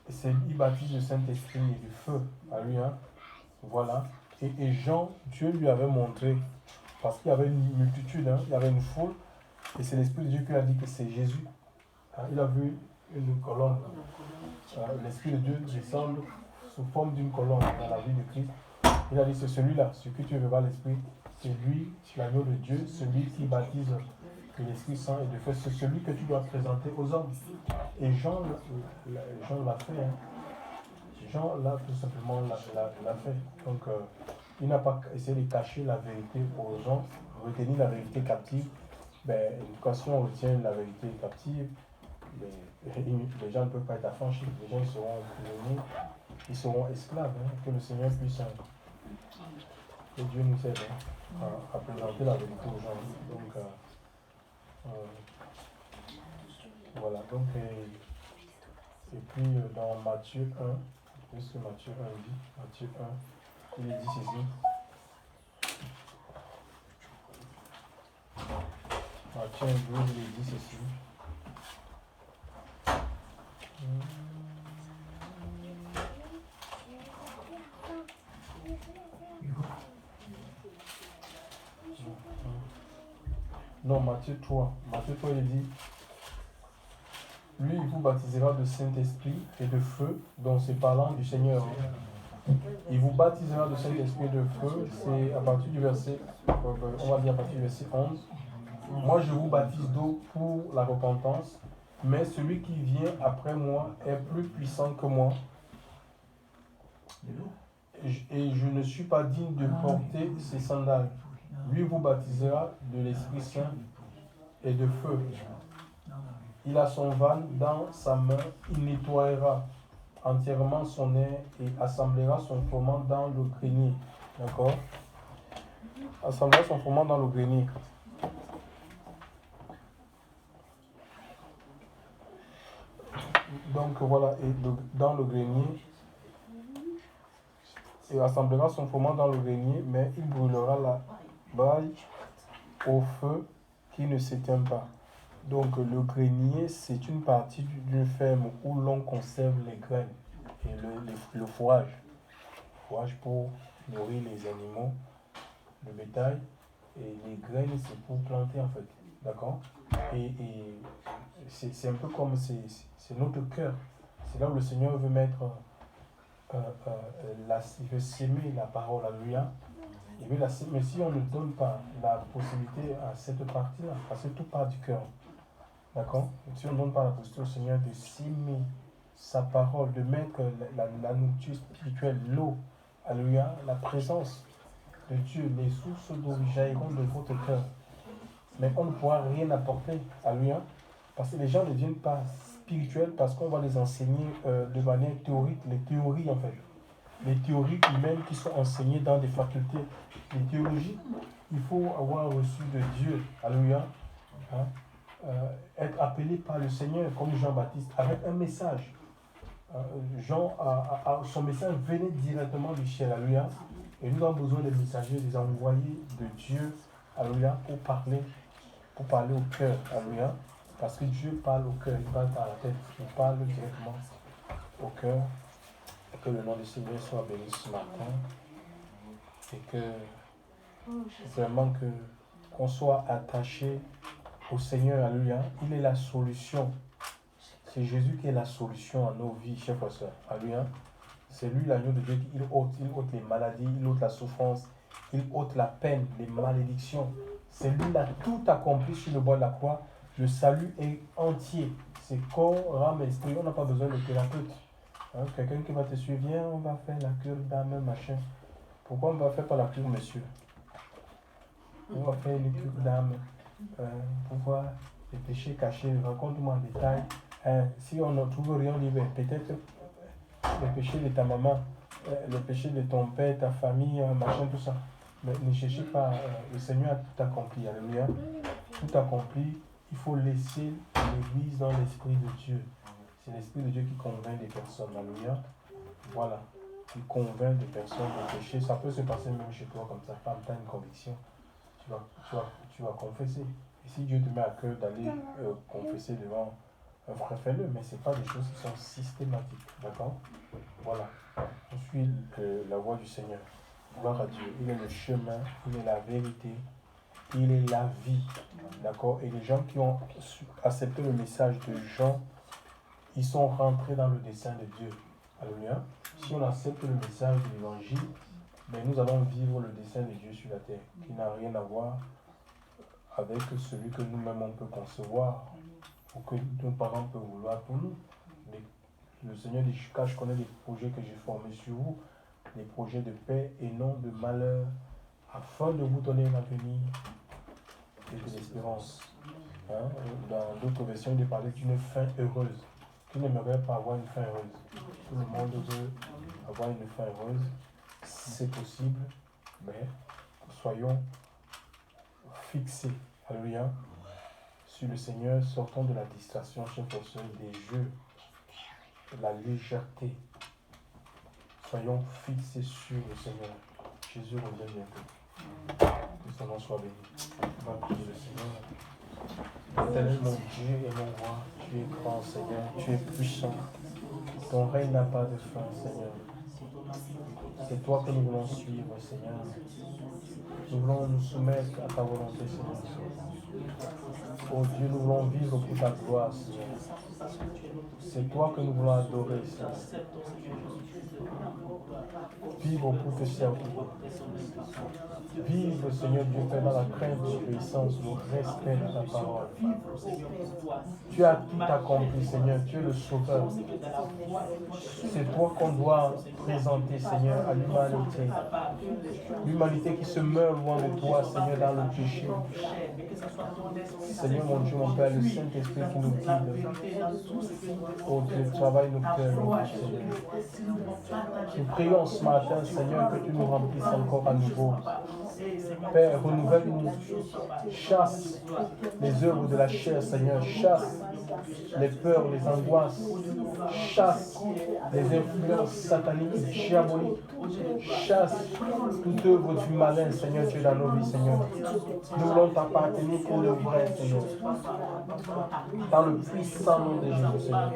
Il baptise le Saint-Esprit et du feu. Alléluia. Voilà. Et Jean, Dieu lui avait montré, parce qu'il y avait une multitude, hein, il y avait une foule, et c'est l'Esprit de Dieu qui a dit que c'est Jésus. Hein, il a vu une colonne. L'Esprit de Dieu descendre sous forme d'une colonne dans la vie de Christ. Il a dit, c'est celui-là, ce que tu veux voir l'Esprit, c'est lui, l'agneau de Dieu, celui qui baptise de l'Esprit Saint et de feu, c'est celui que tu dois présenter aux hommes. Et Jean l'a fait. Hein. Jean, là, tout simplement, l'a fait. Donc, il n'a pas essayé de cacher la vérité aux gens, retenir la vérité captive. Ben, quand si on retient la vérité captive, les gens ne peuvent pas être affranchis. Les gens seront prisonniers, ils seront esclaves. Hein, que le Seigneur puisse... que Dieu nous aide à présenter la vérité aux gens. Donc, voilà. Donc, et puis, dans Matthieu 1, puisque Matthieu 1 dit, Matthieu 1, il est dit ceci. Matthieu 1, il est dit ceci. Non, Matthieu 3. Matthieu 3, il dit, lui, il vous baptisera de Saint-Esprit et de feu, dont c'est parlant du Seigneur. Il vous baptisera de Saint-Esprit et de feu, c'est à partir du verset, on va dire à partir du verset 11. Moi, je vous baptise d'eau pour la repentance, mais celui qui vient après moi est plus puissant que moi. Et je ne suis pas digne de porter ses sandales. Lui vous baptisera de l'Esprit Saint et de feu. Il a son van dans sa main, il nettoiera entièrement son air et assemblera son froment dans le grenier. D'accord? Assemblera son froment dans le grenier. Donc voilà, et dans le grenier, il assemblera son froment dans le grenier, mais il brûlera la baille au feu qui ne s'éteint pas. Donc le grenier, c'est une partie d'une ferme où l'on conserve les graines et le fourrage. Le fourrage pour nourrir les animaux, le bétail, et les graines, c'est pour planter en fait. D'accord? Et c'est un peu comme c'est notre cœur. C'est là où le Seigneur veut mettre, il veut s'aimer la parole à lui. Mais si on ne donne pas la possibilité à cette partie-là, parce que tout part du cœur. D'accord? Si on ne donne pas la possibilité au Seigneur de s'aimer sa parole, de mettre la nourriture spirituelle, l'eau, alléluia, la présence de Dieu, les sources d'eau jailliront de votre cœur. Mais on ne pourra rien apporter, alléluia, parce que les gens ne deviennent pas spirituels parce qu'on va les enseigner de manière théorique, les théories en fait. Les théories humaines qui sont enseignées dans des facultés. Les théologies, il faut avoir reçu de Dieu, alléluia, hein, être appelé par le Seigneur comme Jean-Baptiste avec un message. Jean, son message venait directement du ciel, alléluia. Et nous avons besoin des messagers, des envoyés de Dieu, alléluia, pour parler au cœur, alléluia. Parce que Dieu parle au cœur, il parle par la tête, il parle directement au cœur. Et que le nom du Seigneur soit béni ce matin. Et que vraiment qu'on soit attaché au Seigneur, alléluia. Il est la solution. C'est Jésus qui est la solution à nos vies, chers frères et sœurs. Alléluia. C'est lui l'agneau de Dieu qui ôte les maladies, il ôte la souffrance, il ôte la peine, les malédictions. C'est lui qui a tout accompli sur le bois de la croix. Le salut est entier. C'est corps, âme, esprit. On n'a pas besoin de thérapeute. Hein, quelqu'un qui va te suivre, viens, on va faire la cure d'âme, machin. Pourquoi on ne va faire pas la cure, monsieur? On va faire une cure d'âme pour voir les péchés cachés. Raconte-moi en détail. Hein, si on ne trouve rien, on dit, peut-être les péchés de ta maman, les péchés de ton père, ta famille, machin, tout ça. Mais ne cherchez pas, le Seigneur a tout accompli, alléluia. Tout accompli, il faut laisser l'église dans l'esprit de Dieu. C'est l'esprit de Dieu qui convainc des personnes, alléluia. Voilà, qui convainc des personnes de péché. Ça peut se passer même chez toi comme ça, tu as une conviction. Tu vas confesser. Et si Dieu te met à cœur d'aller confesser devant un frère, fais-le, mais ce n'est pas des choses qui sont systématiques, d'accord? Voilà, je suis la voix du Seigneur. Gloire à Dieu, il est le chemin, il est la vérité, il est la vie, d'accord? Et les gens qui ont accepté le message de Jean, ils sont rentrés dans le dessein de Dieu. Alléluia. Si on accepte le message de l'évangile, ben nous allons vivre le dessein de Dieu sur la terre, qui n'a rien à voir avec celui que nous-mêmes on peut concevoir, ou que nos parents peuvent vouloir pour nous. Mais le Seigneur dit, car je connais les projets que j'ai formés sur vous, des projets de paix et non de malheur, afin de vous donner un avenir et de l'espérance. Hein? Dans d'autres versions, il est parlé d'une fin heureuse. Qui n'aimerait pas avoir une fin heureuse? Tout le monde veut avoir une fin heureuse. C'est possible, mais soyons fixés, alléluia, sur le Seigneur, sortons de la distraction, chers frères, des jeux, de la légèreté. Soyons fixés sur le Seigneur. Jésus revient bientôt. Que son nom soit béni. On va prier le Seigneur. Éternel mon Dieu et mon roi, tu es grand, Seigneur, tu es puissant. Ton règne n'a pas de fin, Seigneur. C'est toi que nous voulons suivre, Seigneur. Nous voulons nous soumettre à ta volonté, Seigneur. Oh Dieu, nous voulons vivre pour ta gloire, Seigneur. C'est toi que nous voulons adorer, Seigneur. Vivre pour te servir. Vivre, Seigneur Dieu, Père, dans la crainte, l'obéissance, le respect de ta parole. Tu as tout accompli, Seigneur. Tu es le Sauveur. C'est toi qu'on doit présenter, Seigneur, à l'humanité. L'humanité qui se meurt loin de toi, Seigneur, dans le péché. Seigneur, mon Dieu, mon Père, le Saint-Esprit qui nous guide. Oh Dieu, travaille nos cœurs, mon Dieu, Seigneur. Nous prions ce matin, Seigneur, que tu nous remplisses encore à nouveau. Père, renouvelle-nous. Chasse les œuvres de la chair, Seigneur. Chasse les peurs, les angoisses. Chasse les influences sataniques et diaboliques. Chasse toute œuvre du malin, Seigneur, tu es dans nos vies, Seigneur. Nous voulons t'appartenir pour le vrai, Seigneur. Dans le puissant nom de Jésus, Seigneur.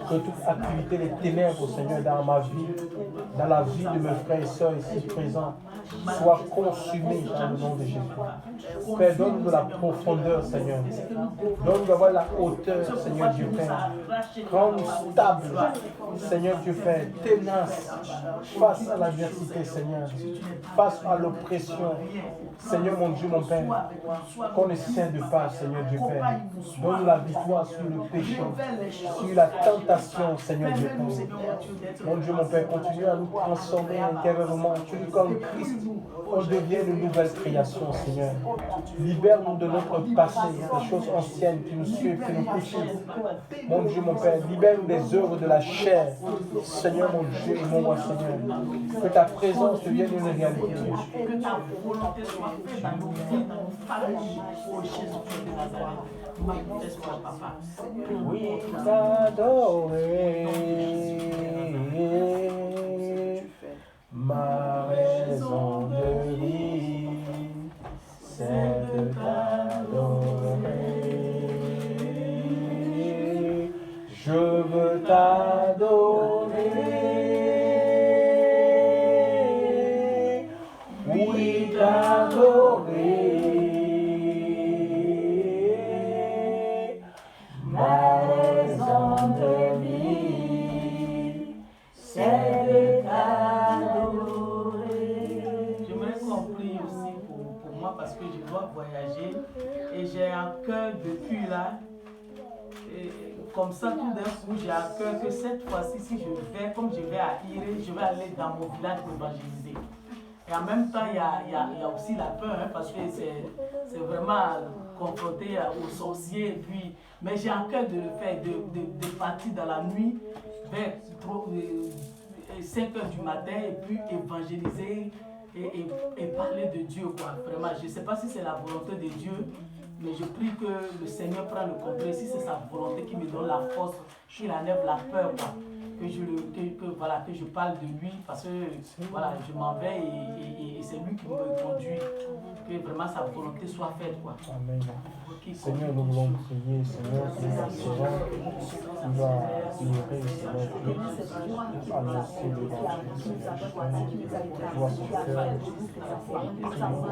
Que toute activité des ténèbres, Seigneur, dans ma vie, dans la vie de mes frères et sœurs ici présents, soit consumée dans le nom de Jésus. Père, donne de la profondeur, Seigneur. Donne d'avoir la hauteur, Seigneur Dieu Père. Rends-nous stable, Seigneur Dieu Père, tenace, face à l'adversité, Seigneur, face à l'oppression. Seigneur mon Dieu, mon Père, qu'on ne scinde pas, Seigneur Dieu Père. Donne la victoire sur le péché, sur la tentation, Seigneur Dieu Père. Mon Dieu, mon Père, continue à nous transformer intérieurement. Tu dis comme Christ, on devient une nouvelle création, Seigneur. Libère-nous de notre passé, des choses anciennes qui nous suivent, qui nous poursuivent. Mon Dieu, mon Père, libère-nous des œuvres de la chair. Seigneur, mon Dieu et mon roi, Seigneur. Que ta présence devienne une réalité. Que ta volonté soit faite dans nos vies, dans nos familles, au Jésus de Nazareth. Manifeste-toi, papa. Oui, t'adorer. Ma raison de vie, c'est de t'adorer. Je veux t'adorer. Oui, t'adorer. Ma raison de vie, c'est de t'adorer. J'aimerais qu'on prie aussi pour moi parce que je dois voyager et j'ai à cœur depuis là, et comme ça tout d'un coup j'ai à cœur que cette fois-ci si je vais, comme je vais à Iré, je vais aller dans mon village pour évangéliser. Et en même temps, il y a aussi la peur, hein, parce que c'est vraiment confronté aux sorciers. Et puis, mais j'ai à cœur de le faire, de partir dans la nuit vers 5 h du matin et puis évangéliser et parler de Dieu, quoi. Vraiment, je ne sais pas si c'est la volonté de Dieu, mais je prie que le Seigneur prenne le contrôle. Si c'est sa volonté qui me donne la force, qu'il enlève la peur, quoi. Que je parle de lui parce que voilà, je m'en vais et c'est lui qui me conduit. Que vraiment sa volonté soit faite, quoi. Amen. Seigneur, nous voulons prier, Seigneur, pour notre servant qui va ignorer, Seigneur Dieu, annoncer l'évangile, Seigneur Dieu. Vois son cœur, prions que tu entends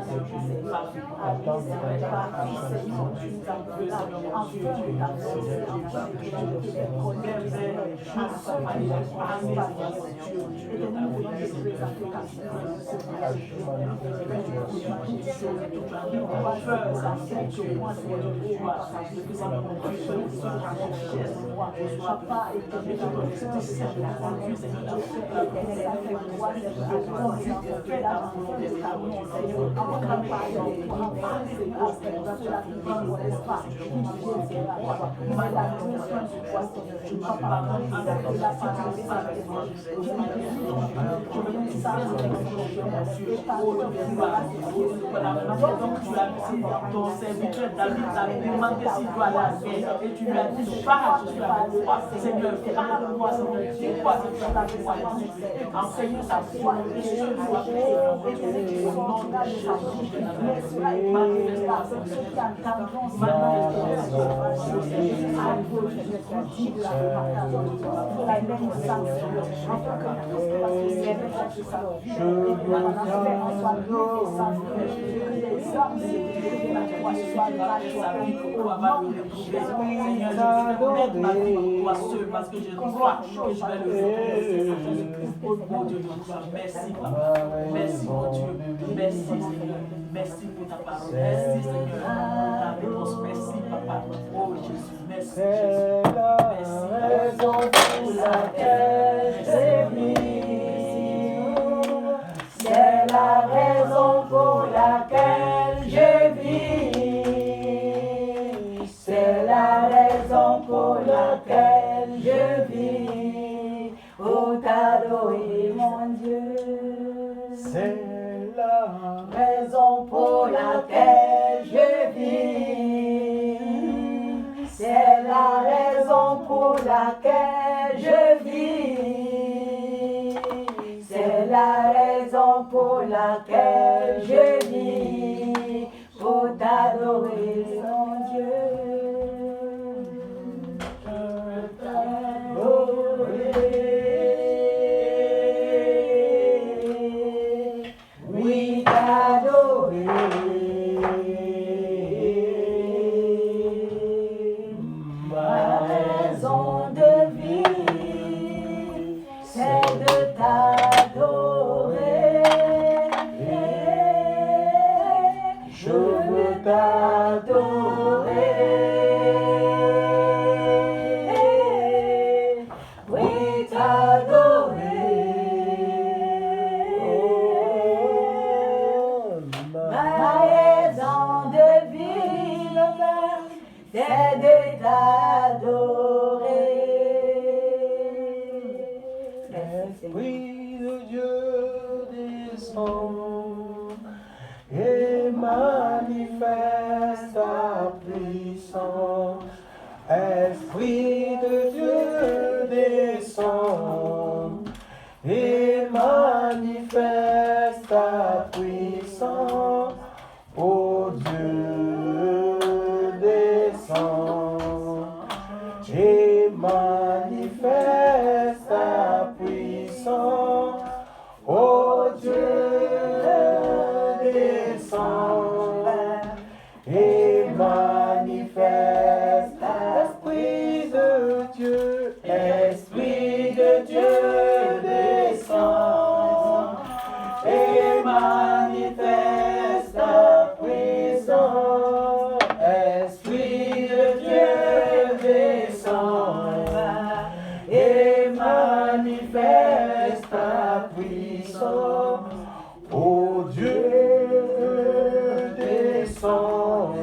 Ton serviteur David t'avait demandé s'il doit aller à la guerre et tu lui as dit parle, je suis avec toi. Seigneur, parle-moi, Seigneur, dis-moi que tu as fait quoi. Enseigne ta foi et je dois faire au nom de Jésus de Nazareth. Manifeste-toi, parce que je crois que je vais le retrouver. Oh mon Dieu, merci papa, merci mon Dieu, merci Seigneur, merci pour ta parole, merci Seigneur pour ta réponse, merci papa, oh Jésus, merci Jésus, merci. Raison pour laquelle j'ai c'est la raison pour laquelle je vis. C'est la raison pour laquelle je vis. Oh, t'adorer mon Dieu. C'est la raison pour laquelle je vis. C'est la raison pour laquelle je vis. C'est la raison pour laquelle je vis, pour t'adorer, mon Dieu. Je veux t'adorer. Oui, c'est de t'adorer. Esprit de Dieu descend et manifeste ta puissance. Esprit de Dieu descend et manifeste ta puissance. Ô Dieu descend et manifeste ta puissance. Ô Dieu descend et manifeste l'Esprit de Dieu. Esprit de Dieu descend et manifeste ta puissance. Esprit de Dieu descend et manifeste ta puissance. Ô Dieu descend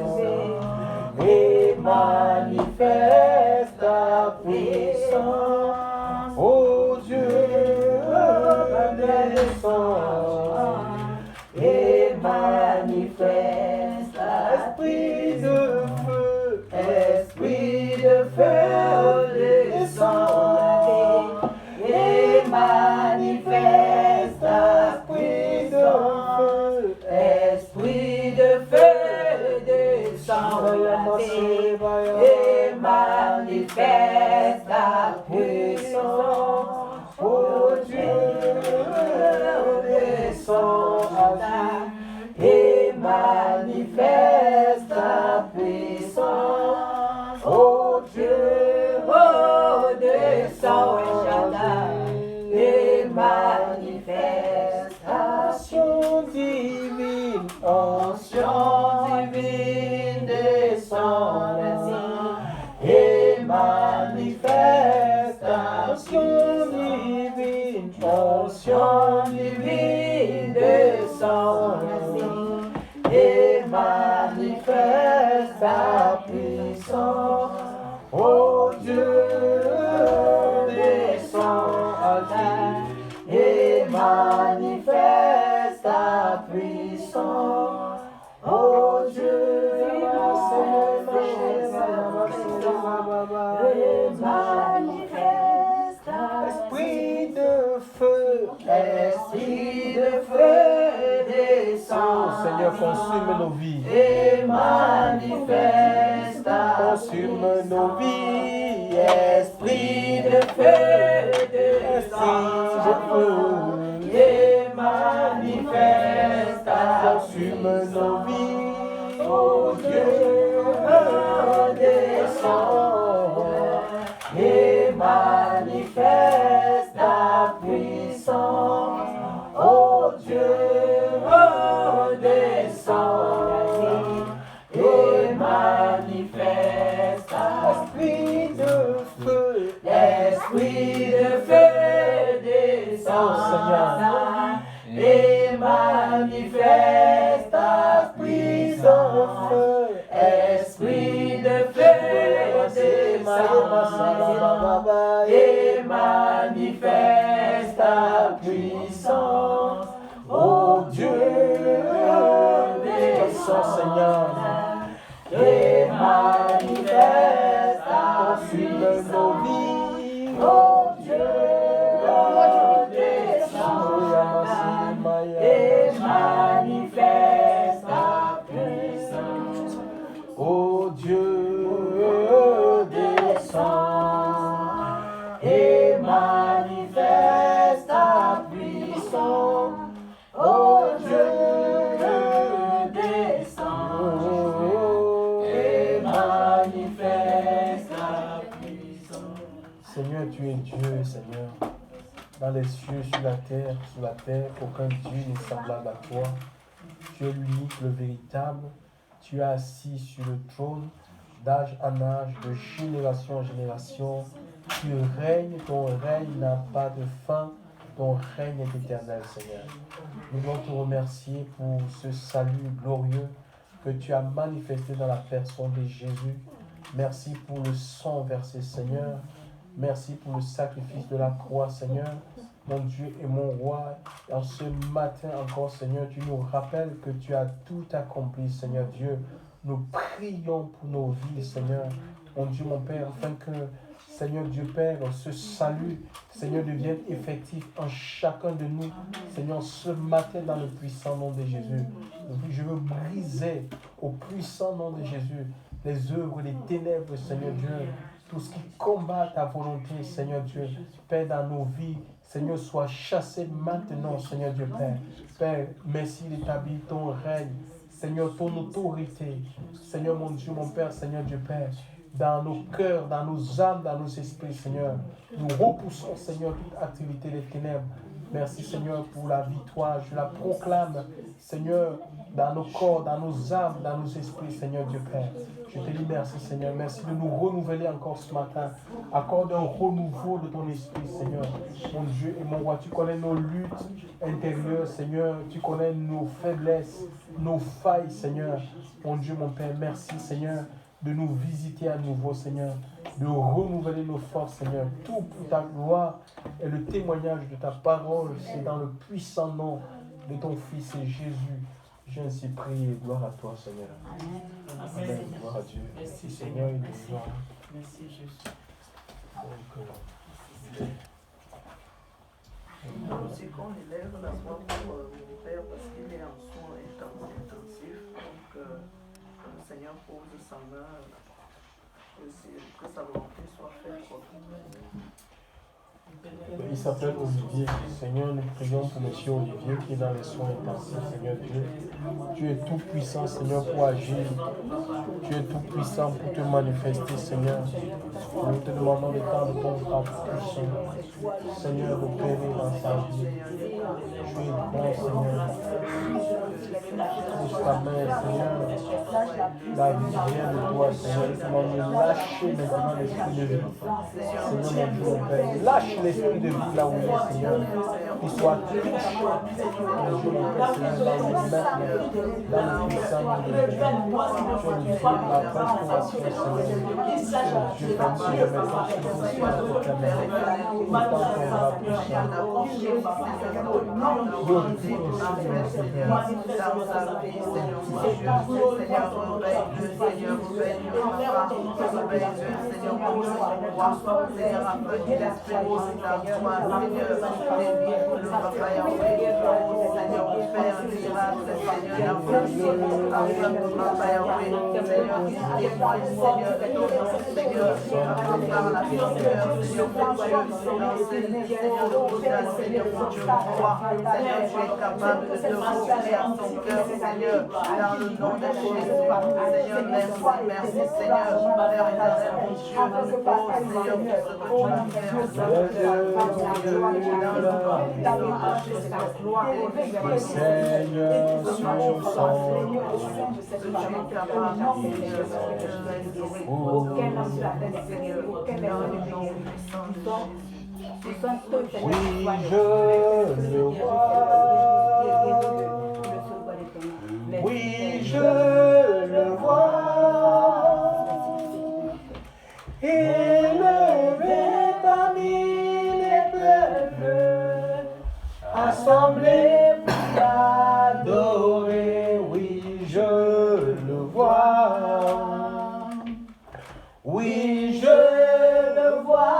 et manifeste ta puissance. Ô Dieu descend et manifeste l'Esprit de feu. Esprit de feu descend et manifeste l'Esprit de feu. Esprit de feu descend et manifeste ta puissance. Oh Dieu descend et manifeste ta puissance. Oh Dieu descend et manifeste action divine. Onction divine descend et manifeste action divine. Onction divine descend et manifeste ta puissance. Oh Dieu descend et manifeste ta puissance. Oh Dieu manifeste. Esprit de feu, esprit de feu descend. Seigneur, consume nos vies et manifeste. Consume nos vies, esprit de feu descend et manifeste. Consume nos vies, oh Dieu descend et manifeste ta puissance. Oh Dieu descend et manifeste l'Esprit de feu. Esprit de feu descend, Seigneur, et manifeste ta puissance. Esprit de feu descend et manifeste ta puissance. Oh Dieu descend, Seigneur, et manifeste, consume nos vies. Oh Dieu descend et manifeste ta puissance. Oh Dieu descend et manifeste ta puissance. Oh Dieu descend et manifeste ta puissance. Seigneur, tu es Dieu, Seigneur. Dans les cieux, sur la terre, aucun Dieu n'est semblable à toi. Tu es l'unique, le véritable. Tu es assis sur le trône, d'âge en âge, de génération en génération. Tu règnes, ton règne n'a pas de fin, ton règne est éternel, Seigneur. Nous voulons te remercier pour ce salut glorieux que tu as manifesté dans la personne de Jésus. Merci pour le sang versé, Seigneur. Merci pour le sacrifice de la croix, Seigneur. Mon Dieu et mon roi, en ce matin encore, Seigneur, tu nous rappelles que tu as tout accompli, Seigneur Dieu. Nous prions pour nos vies, Seigneur. Mon Dieu, mon Père, afin que, Seigneur Dieu Père, ce salut, Seigneur, devienne effectif en chacun de nous. Seigneur, ce matin, dans le puissant nom de Jésus, je veux briser au puissant nom de Jésus les œuvres, les ténèbres, Seigneur Dieu. Tout ce qui combat ta volonté, Seigneur Dieu, Père, dans nos vies, Seigneur, sois chassé maintenant, Seigneur Dieu Père. Père, merci d'établir ton règne, Seigneur, ton autorité. Seigneur, mon Dieu, mon Père, Seigneur Dieu Père, dans nos cœurs, dans nos âmes, dans nos esprits, Seigneur. Nous repoussons, Seigneur, toute activité des ténèbres. Merci, Seigneur, pour la victoire. Je la proclame, Seigneur, dans nos corps, dans nos âmes, dans nos esprits, Seigneur Dieu Père. Je te dis merci, Seigneur. Merci de nous renouveler encore ce matin. Accorde un renouveau de ton esprit, Seigneur. Mon Dieu et mon roi, tu connais nos luttes intérieures, Seigneur. Tu connais nos faiblesses, nos failles, Seigneur. Mon Dieu, mon Père, merci, Seigneur, de nous visiter à nouveau, Seigneur. De renouveler nos forces, Seigneur. Tout pour ta gloire et le témoignage de ta parole. C'est dans le puissant nom de ton Fils Jésus. J'ai ainsi prié. Gloire à toi, Seigneur. Amen. Gloire à Dieu. Merci, Seigneur. Il Merci. est gloire. Merci, Jésus. Aussi qu'on élève la voix pour mon père parce qu'il est en soins intensifs. Donc, que le Seigneur pose sa main, que sa volonté soit faite. Il s'appelle Olivier. Seigneur, nous prions pour M. Olivier qui est dans les soins intensifs, Seigneur Dieu. Tu es tout puissant, Seigneur, pour agir. Tu es tout puissant pour te manifester, Seigneur. Nous te demandons le temps de ton grâce puissant. Seigneur, opérer dans sa vie. Tu es bon, Seigneur. Pousse ta main, Seigneur. La vie vient de toi, Seigneur. Nous demandons de lâcher maintenant l'esprit de vie. Seigneur, mon Dieu, mon Père, lâche l'esprit de vie là où il est, Seigneur. Qu'il soit touché, mon Dieu, mon Père, Seigneur, dans le maître, dans le puissant nom de Dieu. Tu es le Dieu de la restauration, Seigneur. Dieu comme si je maintenant je vous suis à ta main. Autant qu'on va puissant. Glorifie aussi, mon Seigneur. Capable de remplir ton cœur, Seigneur, dans le nom de Jésus. Seigneur, merci, Seigneur, Père éternel, mon Dieu, oh Seigneur, pour ce que tu vas faire, Le Seigneur sur son oui, je le vois. Oui, je le vois. Élevé parmi les peuples, assemblés pour l'adorer. Oui, je le vois. Oui, je le vois.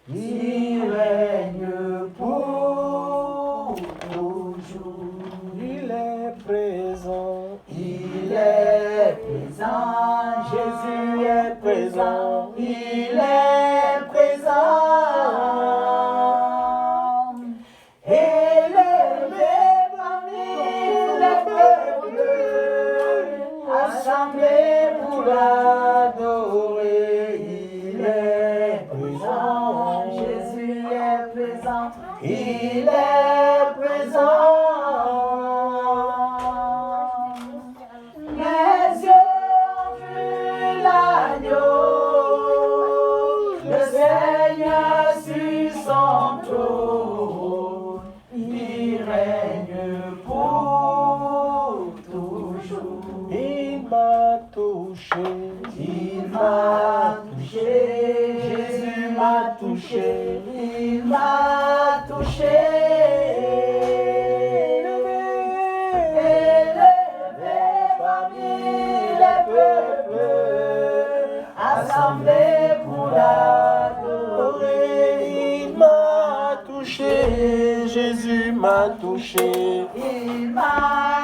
Il règne pour toujours. Il est présent. Il est présent. Jésus est présent. Il est présent. Élevé parmi les peuples, assemblés pour l'adorer. Il est présent. Jésus est présent. Il est présent. Mes yeux ont vu l'agneau. règne sur son trône, il règne pour toujours. Il m'a touché, Il m'a touché, Jésus m'a touché, il m'a touché. Élevé parmi les peuples, assemblés pour l'adorer. il m'a touché, Jésus m'a touché. Il m'a